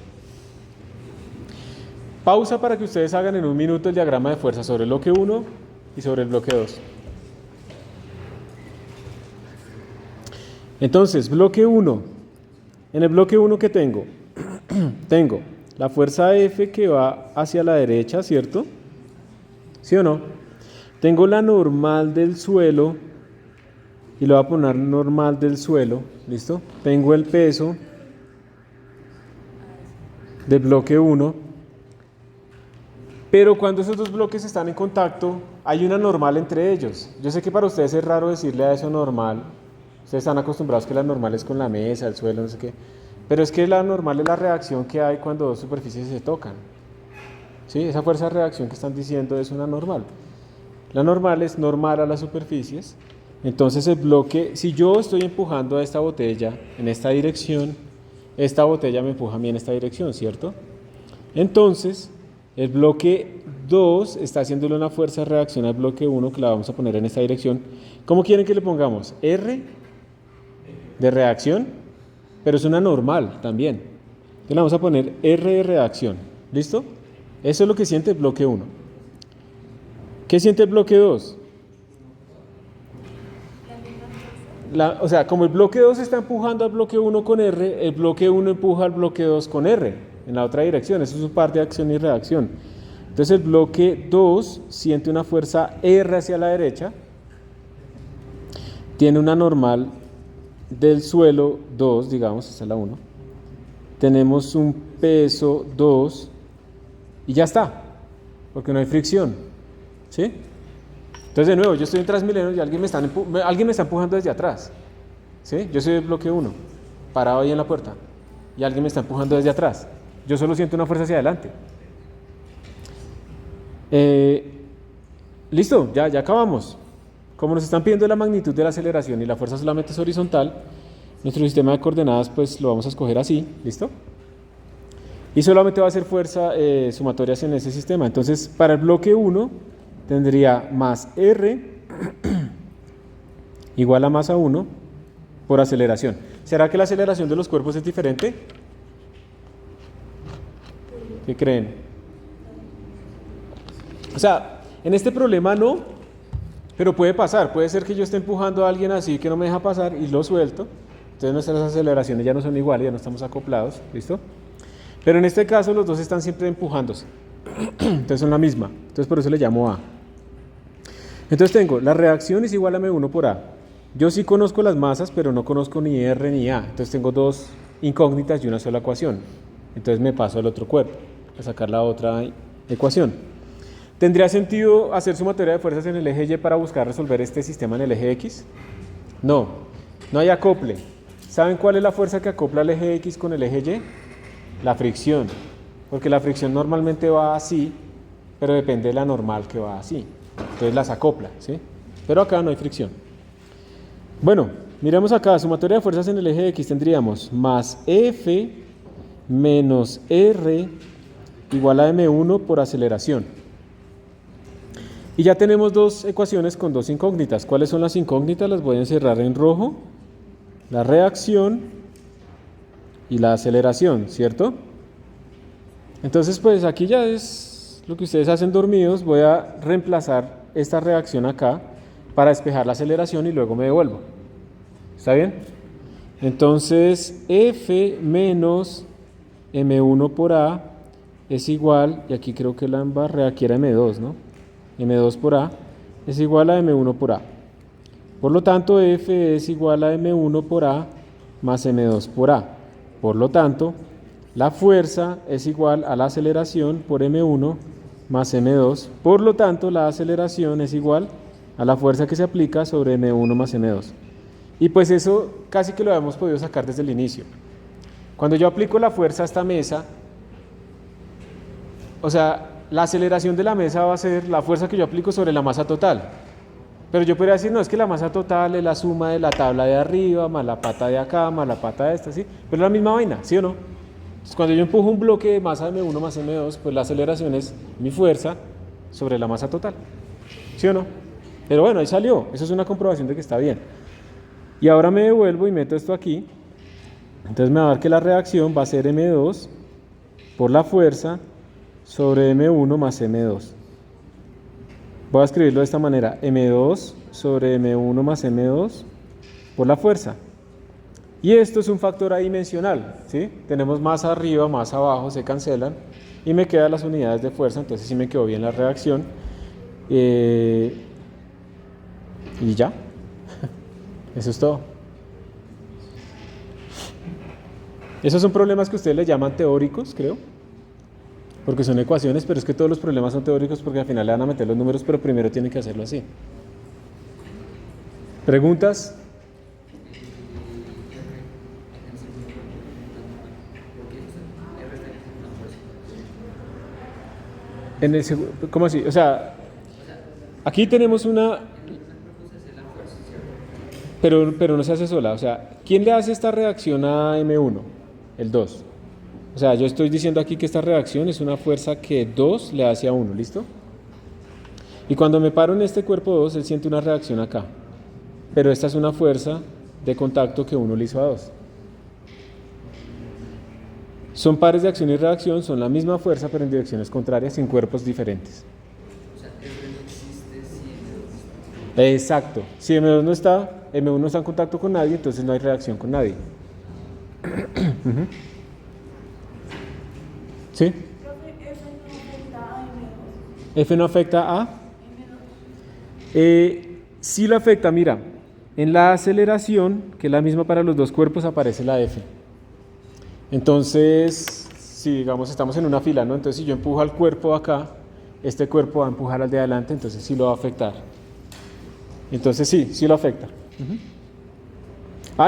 Pausa para que ustedes hagan en un minuto el diagrama de fuerza sobre el bloque 1 y sobre el bloque 2. Entonces, bloque 1. En el bloque 1, ¿qué tengo? Tengo la fuerza F que va hacia la derecha, ¿cierto? ¿Sí o no? Tengo la normal del suelo, y le voy a poner normal del suelo, ¿listo? Tengo el peso del bloque 1, pero cuando esos dos bloques están en contacto, hay una normal entre ellos. Yo sé que para ustedes es raro decirle a eso normal, ustedes están acostumbrados que la normal es con la mesa, el suelo, no sé qué, pero es que la normal es la reacción que hay cuando dos superficies se tocan. ¿Sí? Esa fuerza de reacción que están diciendo es una normal. La normal es normal a las superficies. Entonces el bloque, si yo estoy empujando a esta botella en esta dirección, esta botella me empuja a mí en esta dirección, ¿cierto? Entonces el bloque 2 está haciéndole una fuerza de reacción al bloque 1 que la vamos a poner en esta dirección. ¿Cómo quieren que le pongamos? R de reacción, pero es una normal también. Entonces le vamos a poner R de reacción. ¿Listo? Eso es lo que siente el bloque 1. ¿Qué siente el bloque 2? O sea, como el bloque 2 está empujando al bloque 1 con R, el bloque 1 empuja al bloque 2 con R, en la otra dirección. Eso es su parte de acción y reacción. Entonces el bloque 2 siente una fuerza R hacia la derecha, tiene una normal del suelo 2, digamos, esta es la 1. Tenemos un peso 2 y ya está, porque no hay fricción, ¿sí? Entonces, de nuevo, yo estoy en Transmilenio y alguien me está empujando desde atrás, ¿sí? Yo soy del bloque 1, parado ahí en la puerta, y alguien me está empujando desde atrás. Yo solo siento una fuerza hacia adelante. Listo, ya acabamos. Como nos están pidiendo la magnitud de la aceleración y la fuerza solamente es horizontal, nuestro sistema de coordenadas pues lo vamos a escoger así, ¿listo? Y solamente va a ser fuerza sumatorias en ese sistema. Entonces, para el bloque 1 tendría más R igual a masa 1 por aceleración. ¿Será que la aceleración de los cuerpos es diferente? ¿Qué creen? O sea, en este problema no, pero puede pasar. Puede ser que yo esté empujando a alguien así que no me deja pasar y lo suelto. Entonces nuestras aceleraciones ya no son iguales, ya no estamos acoplados, ¿listo? Pero en este caso los dos están siempre empujándose. Entonces son la misma. Entonces por eso le llamo A. Entonces tengo, la reacción es igual a M1 por A. Yo sí conozco las masas, pero no conozco ni R ni A. Entonces tengo dos incógnitas y una sola ecuación. Entonces me paso al otro cuerpo, a sacar la otra ecuación. ¿Tendría sentido hacer sumatoria de fuerzas en el eje Y para buscar resolver este sistema en el eje X? No, no hay acople. ¿Saben cuál es la fuerza que acopla el eje X con el eje Y? La fricción, porque la fricción normalmente va así, pero depende de la normal que va así. Entonces las acopla, ¿sí? Pero acá no hay fricción. Bueno, miremos acá, sumatoria de fuerzas en el eje X tendríamos más F menos R igual a M1 por aceleración. Y ya tenemos dos ecuaciones con dos incógnitas. ¿Cuáles son las incógnitas? Las voy a encerrar en rojo. La reacción y la aceleración, ¿cierto? Entonces, pues aquí ya es lo que ustedes hacen dormidos. Voy a reemplazar esta reacción acá para despejar la aceleración y luego me devuelvo. ¿Está bien? Entonces, F menos M1 por A es igual, y aquí creo que la embarré, aquí era M2, ¿no? M2 por A es igual a M1 por A. Por lo tanto, F es igual a M1 por A más M2 por A. Por lo tanto, la fuerza es igual a la aceleración por M1 más m2. Por lo tanto, la aceleración es igual a la fuerza que se aplica sobre m1 más m2. Y pues eso casi que lo habíamos podido sacar desde el inicio. Cuando yo aplico la fuerza a esta mesa, o sea, la aceleración de la mesa va a ser la fuerza que yo aplico sobre la masa total. Pero yo podría decir, no, es que la masa total es la suma de la tabla de arriba, más la pata de acá, más la pata de esta, ¿sí? Pero es la misma vaina, ¿sí o no? Entonces, cuando yo empujo un bloque de masa M1 más M2, pues la aceleración es mi fuerza sobre la masa total, ¿sí o no? Pero bueno, ahí salió, eso es una comprobación de que está bien. Y ahora me devuelvo y meto esto aquí. Entonces me va a dar que la reacción va a ser M2 por la fuerza sobre M1 más M2. Voy a escribirlo de esta manera, M2 sobre M1 más M2 por la fuerza. Y esto es un factor adimensional, ¿sí? Tenemos más arriba, más abajo, se cancelan y me quedan las unidades de fuerza, entonces sí me quedó bien la reacción. Y ya, eso es todo. Esos son problemas que ustedes le llaman teóricos, creo, porque son ecuaciones, pero es que todos los problemas son teóricos porque al final le van a meter los números, pero primero tienen que hacerlo así. ¿Preguntas? ¿Cómo así? O sea, aquí tenemos una... Pero no se hace sola. O sea, ¿quién le hace esta reacción a M1? El 2. O sea, yo estoy diciendo aquí que esta reacción es una fuerza que 2 le hace a 1, ¿listo? Y cuando me paro en este cuerpo 2, él siente una reacción acá. Pero esta es una fuerza de contacto que 1 le hizo a 2. Son pares de acción y reacción, son la misma fuerza, pero en direcciones contrarias, en cuerpos diferentes.
O sea, R no existe si M2 no está.
Exacto. Si M2 no está, M1 no está en contacto con nadie, entonces no hay reacción con nadie. ¿Sí? F no afecta a... sí lo afecta, mira. En la aceleración, que es la misma para los dos cuerpos, aparece la F. Entonces, si digamos estamos en una fila, ¿no? Entonces si yo empujo al cuerpo acá, este cuerpo va a empujar al de adelante, entonces sí lo va a afectar. Entonces sí lo afecta.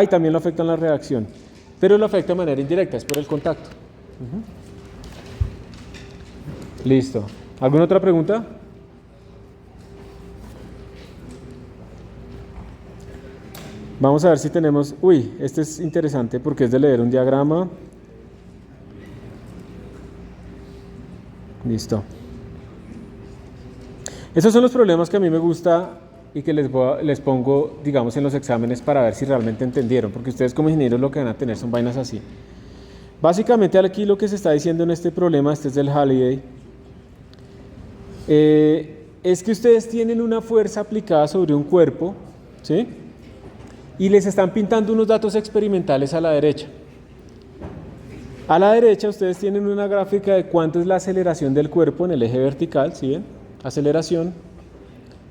Y también lo afecta en la reacción, pero lo afecta de manera indirecta, es por el contacto. Listo. ¿Alguna otra pregunta? Vamos a ver si tenemos... este es interesante porque es de leer un diagrama. Listo. Esos son los problemas que a mí me gusta y que les pongo, digamos, en los exámenes para ver si realmente entendieron, porque ustedes como ingenieros lo que van a tener son vainas así. Básicamente aquí lo que se está diciendo en este problema, este es del Halliday, es que ustedes tienen una fuerza aplicada sobre un cuerpo, ¿sí? Y les están pintando unos datos experimentales a la derecha. A la derecha ustedes tienen una gráfica de cuánto es la aceleración del cuerpo en el eje vertical, ¿sí ven? Aceleración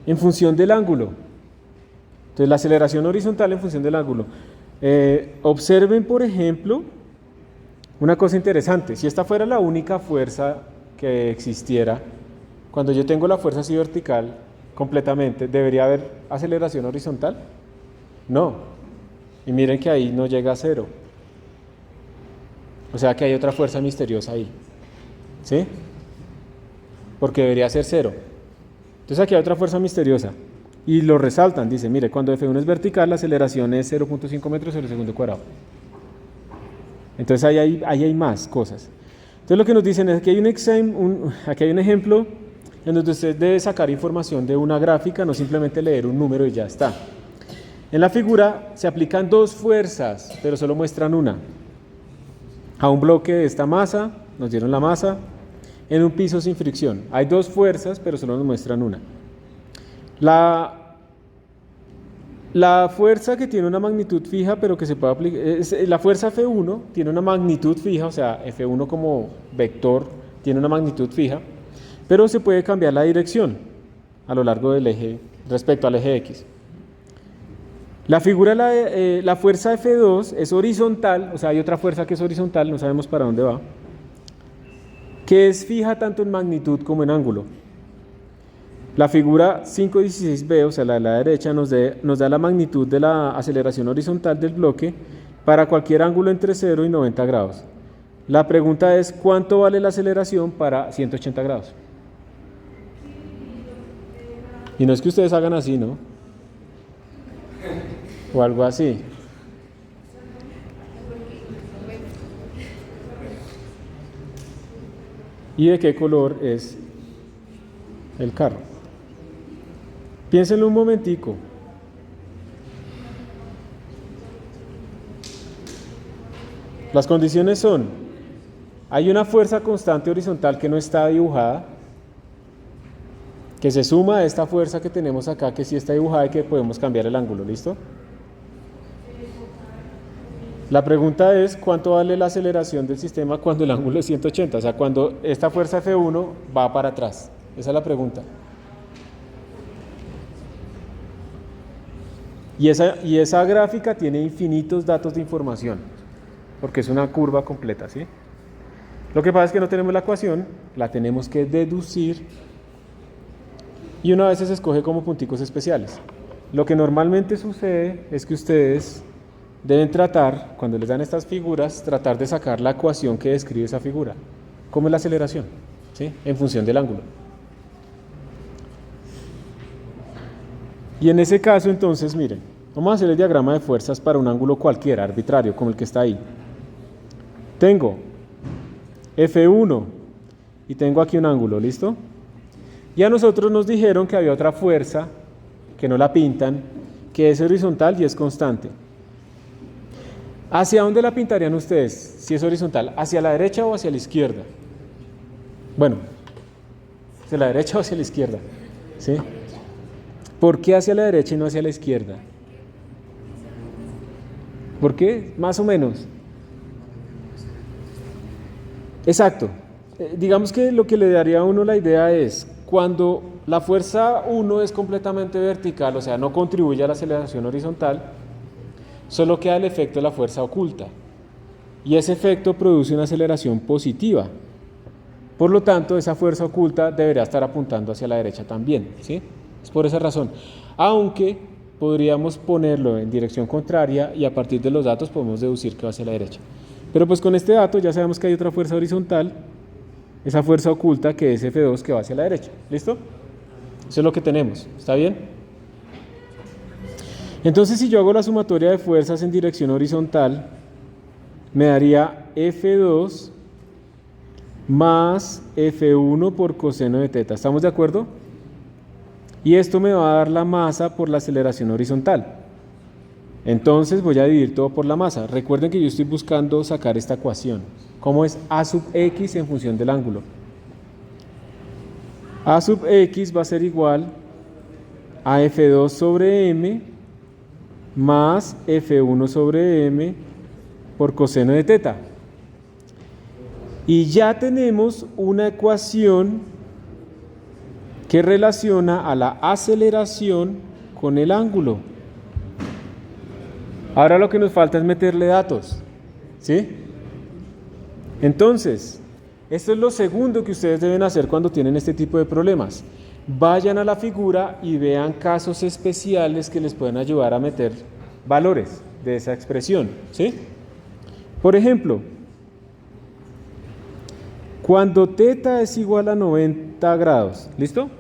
en función del ángulo. Entonces la aceleración horizontal en función del ángulo. Observen, por ejemplo, una cosa interesante. Si esta fuera la única fuerza que existiera, cuando yo tengo la fuerza así vertical completamente, ¿debería haber aceleración horizontal? No. Y miren que ahí no llega a 0. O sea que hay otra fuerza misteriosa ahí. ¿Sí? Porque debería ser 0. Entonces aquí hay otra fuerza misteriosa. Y lo resaltan, dice, mire, cuando F1 es vertical, la aceleración es 0.5 metros sobre segundo cuadrado. Entonces ahí hay más cosas. Entonces lo que nos dicen es que aquí hay un ejemplo en donde usted debe sacar información de una gráfica, no simplemente leer un número y ya está. En la figura se aplican dos fuerzas, pero solo muestran una. A un bloque de esta masa, nos dieron la masa, en un piso sin fricción. Hay dos fuerzas, pero solo nos muestran una. La fuerza que tiene una magnitud fija, pero que se puede aplicar, la fuerza F1 tiene una magnitud fija, o sea, F1 como vector tiene una magnitud fija, pero se puede cambiar la dirección a lo largo del eje, respecto al eje X. La figura, la fuerza F2 es horizontal, o sea, hay otra fuerza que es horizontal, no sabemos para dónde va. que es fija tanto en magnitud como en ángulo. La figura 5.16b, o sea, la de la derecha, nos da la magnitud de la aceleración horizontal del bloque para cualquier ángulo entre 0 y 90 grados. La pregunta es, ¿cuánto vale la aceleración para 180 grados? Y no es que ustedes hagan así, ¿no? O algo así. ¿Y de qué color es el carro? Piénsenlo un momentico. Las condiciones son, hay una fuerza constante horizontal que no está dibujada, que se suma a esta fuerza que tenemos acá, que sí está dibujada y que podemos cambiar el ángulo, ¿listo? La pregunta es, ¿cuánto vale la aceleración del sistema cuando el ángulo es 180? O sea, cuando esta fuerza F1 va para atrás. Esa es la pregunta. Y esa gráfica tiene infinitos datos de información, porque es una curva completa, ¿sí? Lo que pasa es que no tenemos la ecuación, la tenemos que deducir, y una vez se escoge como punticos especiales. Lo que normalmente sucede es que ustedes deben tratar, cuando les dan estas figuras, tratar de sacar la ecuación que describe esa figura. ¿Cómo es la aceleración? ¿Sí? En función del ángulo. Y en ese caso, entonces, miren, vamos a hacer el diagrama de fuerzas para un ángulo cualquiera, arbitrario, como el que está ahí. Tengo F1 y tengo aquí un ángulo, ¿listo? Y a nosotros nos dijeron que había otra fuerza, que no la pintan, que es horizontal y es constante. ¿Hacia dónde la pintarían ustedes si es horizontal? ¿Hacia la derecha o hacia la izquierda? Bueno, ¿hacia la derecha o hacia la izquierda? ¿Sí? ¿Por qué hacia la derecha y no hacia la izquierda? ¿Por qué? Más o menos. Exacto. Digamos que lo que le daría a uno la idea es, cuando la fuerza 1 es completamente vertical, o sea, no contribuye a la aceleración horizontal, solo queda el efecto de la fuerza oculta. Y ese efecto produce una aceleración positiva. Por lo tanto, esa fuerza oculta debería estar apuntando hacia la derecha también, ¿sí? Es por esa razón. Aunque podríamos ponerlo en dirección contraria y a partir de los datos podemos deducir que va hacia la derecha. Pero pues con este dato ya sabemos que hay otra fuerza horizontal, esa fuerza oculta que es F2 que va hacia la derecha. ¿Listo? Eso es lo que tenemos. ¿Está bien? Entonces, si yo hago la sumatoria de fuerzas en dirección horizontal, me daría F2 más F1 por coseno de teta. ¿Estamos de acuerdo? Y esto me va a dar la masa por la aceleración horizontal. Entonces voy a dividir todo por la masa. Recuerden que yo estoy buscando sacar esta ecuación. ¿Cómo es A sub x en función del ángulo? A sub x va a ser igual a F2 sobre m más F1 sobre m por coseno de teta. Y ya tenemos una ecuación que relaciona a la aceleración con el ángulo. Ahora lo que nos falta es meterle datos, ¿sí? Entonces, esto es lo segundo que ustedes deben hacer cuando tienen este tipo de problemas. Vayan a la figura y vean casos especiales que les pueden ayudar a meter valores de esa expresión, ¿sí? Por ejemplo, cuando θ es igual a 90 grados, ¿listo?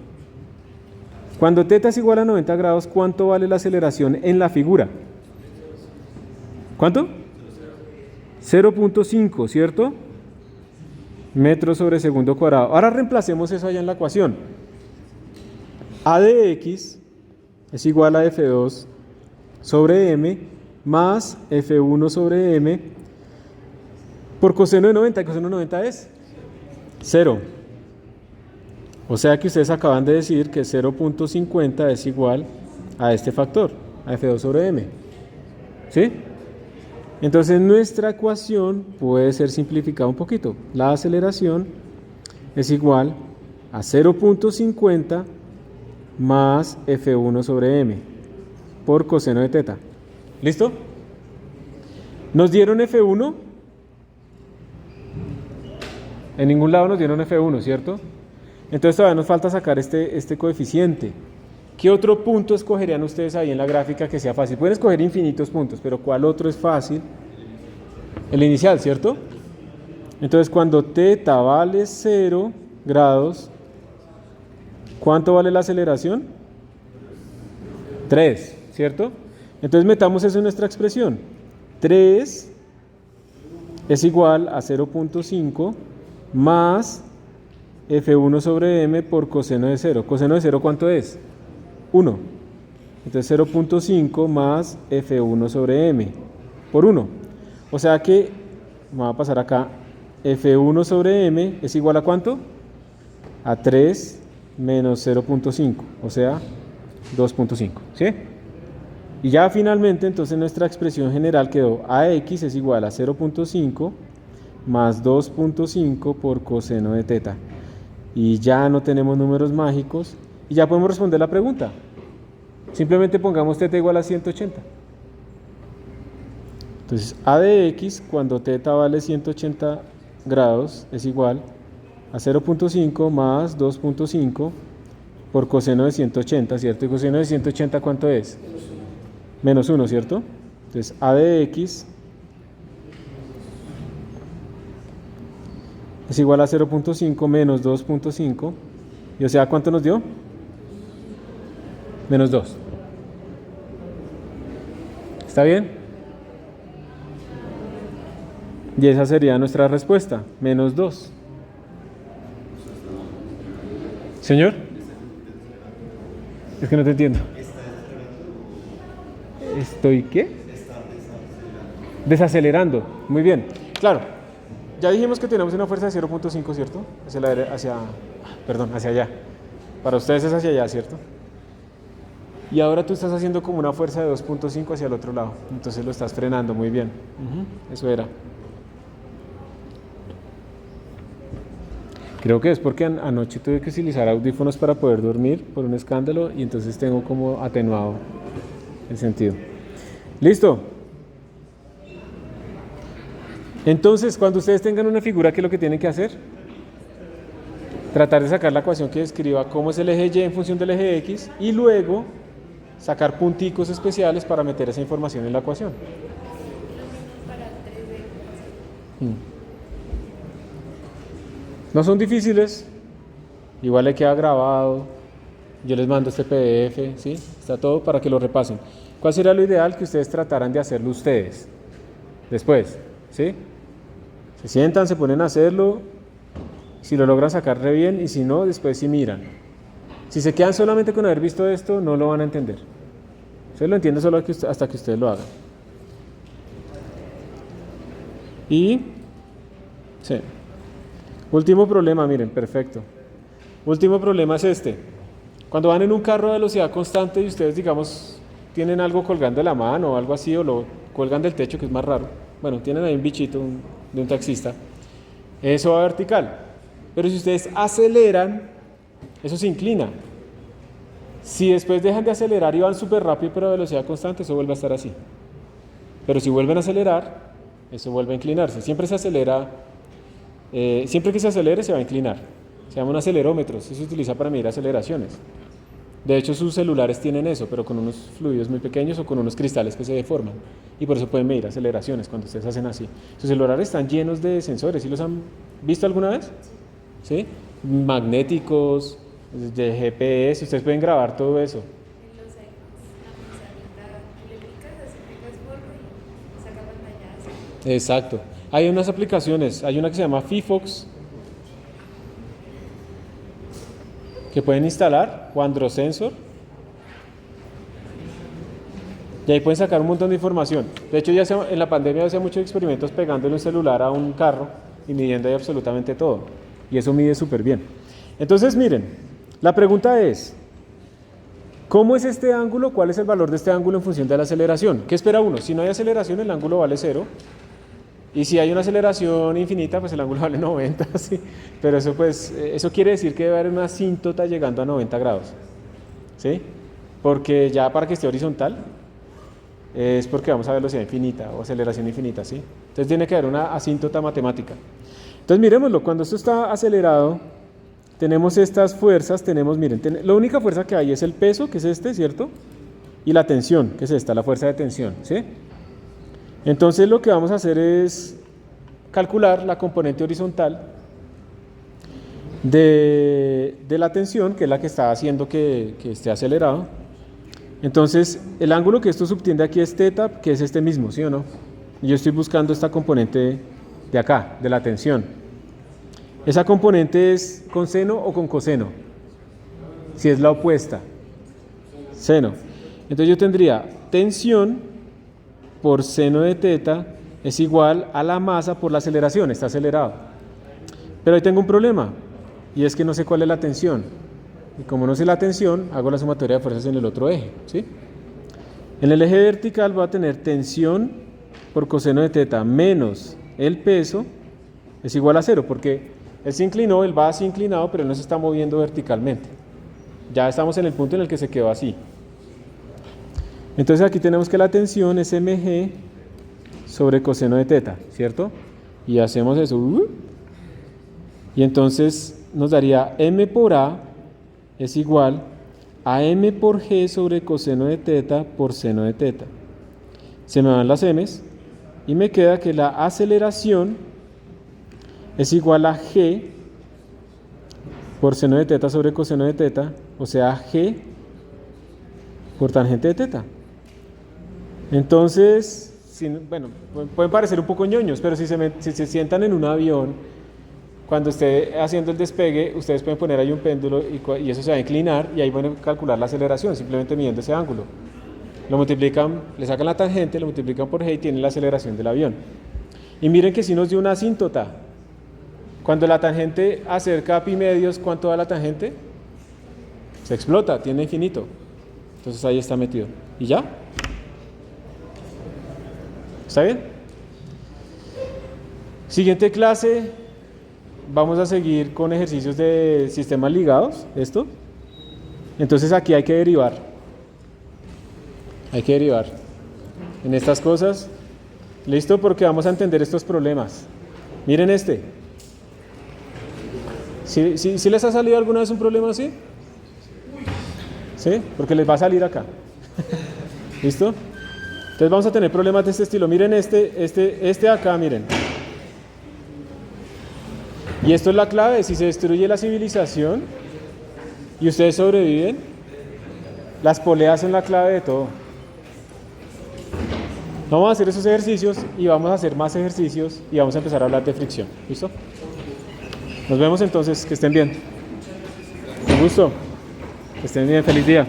Cuando θ es igual a 90 grados, ¿cuánto vale la aceleración en la figura? ¿Cuánto? 0.5, ¿cierto? Metros sobre segundo cuadrado. Ahora reemplacemos eso allá en la ecuación. A de x es igual a F2 sobre m más F1 sobre m por coseno de 90. ¿Y coseno de 90 es? 0. O sea que ustedes acaban de decir que 0.50 es igual a este factor, a F2 sobre m. ¿Sí? Entonces nuestra ecuación puede ser simplificada un poquito. La aceleración es igual a 0.50 más F1 sobre m por coseno de teta. ¿Listo? ¿Nos dieron F1? En ningún lado nos dieron F1, ¿cierto? Entonces todavía nos falta sacar este coeficiente. ¿Qué otro punto escogerían ustedes ahí en la gráfica que sea fácil? Pueden escoger infinitos puntos, pero ¿cuál otro es fácil? El inicial, ¿cierto? Entonces cuando θ vale 0 grados, ¿cuánto vale la aceleración? 3, ¿cierto? Entonces metamos eso en nuestra expresión. 3 es igual a 0.5 más F1 sobre m por coseno de 0. ¿Coseno de 0 cuánto es? 1. Entonces 0.5 más F1 sobre m por 1. O sea que, vamos a pasar acá, F1 sobre m es igual a ¿cuánto? A 3 menos 0.5, o sea, 2.5, ¿sí? Y ya finalmente, entonces nuestra expresión general quedó AX es igual a 0.5 más 2.5 por coseno de θ. Y ya no tenemos números mágicos y ya podemos responder la pregunta. Simplemente pongamos θ igual a 180. Entonces, A de X cuando θ vale 180 grados es igual a 0.5 más 2.5 por coseno de 180, ¿cierto? ¿Y coseno de 180 cuánto es? Menos 1, ¿cierto? Entonces, A de X es igual a 0.5 menos 2.5. ¿Y o sea cuánto nos dio? Menos 2. ¿Está bien? Y esa sería nuestra respuesta, menos 2. ¿Señor? Es que no te entiendo. ¿Estoy qué? Desacelerando. Muy bien. Claro. Ya dijimos que tenemos una fuerza de 0.5, ¿cierto? Hacia allá. Para ustedes es hacia allá, ¿cierto? Y ahora tú estás haciendo como una fuerza de 2.5 hacia el otro lado. Entonces lo estás frenando muy bien. Eso era. Creo que es porque anoche tuve que utilizar audífonos para poder dormir por un escándalo y entonces tengo como atenuado el sentido. ¿Listo? Entonces, cuando ustedes tengan una figura, ¿qué es lo que tienen que hacer? Tratar de sacar la ecuación que describa cómo es el eje Y en función del eje X y luego sacar punticos especiales para meter esa información en la ecuación. No son difíciles, igual le queda grabado, yo les mando este PDF, ¿sí? Está todo para que lo repasen. ¿Cuál sería lo ideal? Que ustedes trataran de hacerlo ustedes, después, ¿sí? Se sientan, se ponen a hacerlo, si lo logran sacar re bien y si no, después sí miran. Si se quedan solamente con haber visto esto, no lo van a entender. Ustedes lo entienden solo hasta que ustedes lo hagan. Y, sí. Último problema, miren, perfecto. Último problema es este. Cuando van en un carro a velocidad constante y ustedes, digamos, tienen algo colgando de la mano o algo así, o lo cuelgan del techo, que es más raro. Bueno, tienen ahí un bichito de un taxista. Eso va vertical. Pero si ustedes aceleran, eso se inclina. Si después dejan de acelerar y van súper rápido pero a velocidad constante, eso vuelve a estar así. Pero si vuelven a acelerar, eso vuelve a inclinarse. Siempre se acelera. Siempre que se acelere se va a inclinar. Se llama un acelerómetro, eso se utiliza para medir aceleraciones. De hecho sus celulares tienen eso, pero con unos fluidos muy pequeños o con unos cristales que se deforman. Y por eso pueden medir aceleraciones cuando ustedes hacen así. Sus celulares están llenos de sensores, ¿sí los han visto alguna vez? ¿Sí? Magnéticos, de GPS, ustedes pueden grabar todo eso.
En los iPhones, la manzanita, le picas así, picas forma y saca pantallazo.
Exacto. Hay unas aplicaciones, hay una que se llama Fifox, que pueden instalar, o Androsensor, y ahí pueden sacar un montón de información. De hecho, en la pandemia hacía muchos experimentos pegándole un celular a un carro y midiendo ahí absolutamente todo, y eso mide súper bien. Entonces, miren, la pregunta es, ¿cómo es este ángulo? ¿Cuál es el valor de este ángulo en función de la aceleración? ¿Qué espera uno? Si no hay aceleración, el ángulo vale 0. Y si hay una aceleración infinita, pues el ángulo vale 90, ¿sí? Pero eso quiere decir que debe haber una asíntota llegando a 90 grados, ¿sí? Porque ya para que esté horizontal, es porque vamos a velocidad infinita o aceleración infinita, ¿sí? Entonces tiene que haber una asíntota matemática. Entonces Entonces miremoslo, cuando esto está acelerado, tenemos estas fuerzas, miren, la única fuerza que hay es el peso, que es este, ¿cierto? Y la tensión, que es esta, la fuerza de tensión, ¿sí? Entonces lo que vamos a hacer es calcular la componente horizontal de la tensión, que es la que está haciendo que esté acelerado. Entonces, el ángulo que esto subtiende aquí es θ, que es este mismo, ¿sí o no? Y yo estoy buscando esta componente de acá, de la tensión. ¿Esa componente es con seno o con coseno? Si es la opuesta, seno. Entonces yo tendría tensión por seno de θ es igual a la masa por la aceleración, está acelerado. Pero ahí tengo un problema, y es que no sé cuál es la tensión. Y como no sé la tensión, hago la sumatoria de fuerzas en el otro eje, ¿sí? En el eje vertical voy a tener tensión por coseno de θ menos el peso es igual a 0, porque él se inclinó, él va así inclinado, pero él no se está moviendo verticalmente. Ya estamos en el punto en el que se quedó así. Entonces aquí tenemos que la tensión es mg sobre coseno de θ, ¿cierto? Y hacemos eso. Y entonces nos daría m por a es igual a m por g sobre coseno de θ por seno de θ. Se me van las m's y me queda que la aceleración es igual a g por seno de θ sobre coseno de θ, o sea, g por tangente de θ. Entonces, bueno, pueden parecer un poco ñoños, pero si se sientan en un avión, cuando esté haciendo el despegue, ustedes pueden poner ahí un péndulo y eso se va a inclinar y ahí van a calcular la aceleración, simplemente midiendo ese ángulo. Lo multiplican, le sacan la tangente, lo multiplican por g y tienen la aceleración del avión. Y miren que si nos dio una asíntota. Cuando la tangente acerca a pi medios, ¿cuánto da la tangente? Se explota, tiene infinito. Entonces ahí está metido. ¿Y ya? ¿Está bien? Siguiente clase, vamos a seguir con ejercicios de sistemas ligados, esto. Entonces aquí hay que derivar. Hay que derivar en estas cosas. ¿Listo? Porque vamos a entender estos problemas. Miren este. ¿Sí les ha salido alguna vez un problema así? ¿Sí? Porque les va a salir acá. ¿Listo? Entonces vamos a tener problemas de este estilo. Miren este acá, miren. Y esto es la clave. Si se destruye la civilización y ustedes sobreviven, las poleas son la clave de todo. Vamos a hacer esos ejercicios y vamos a hacer más ejercicios y vamos a empezar a hablar de fricción. ¿Listo? Nos vemos entonces, que estén bien. Un gusto. Que estén bien, feliz día.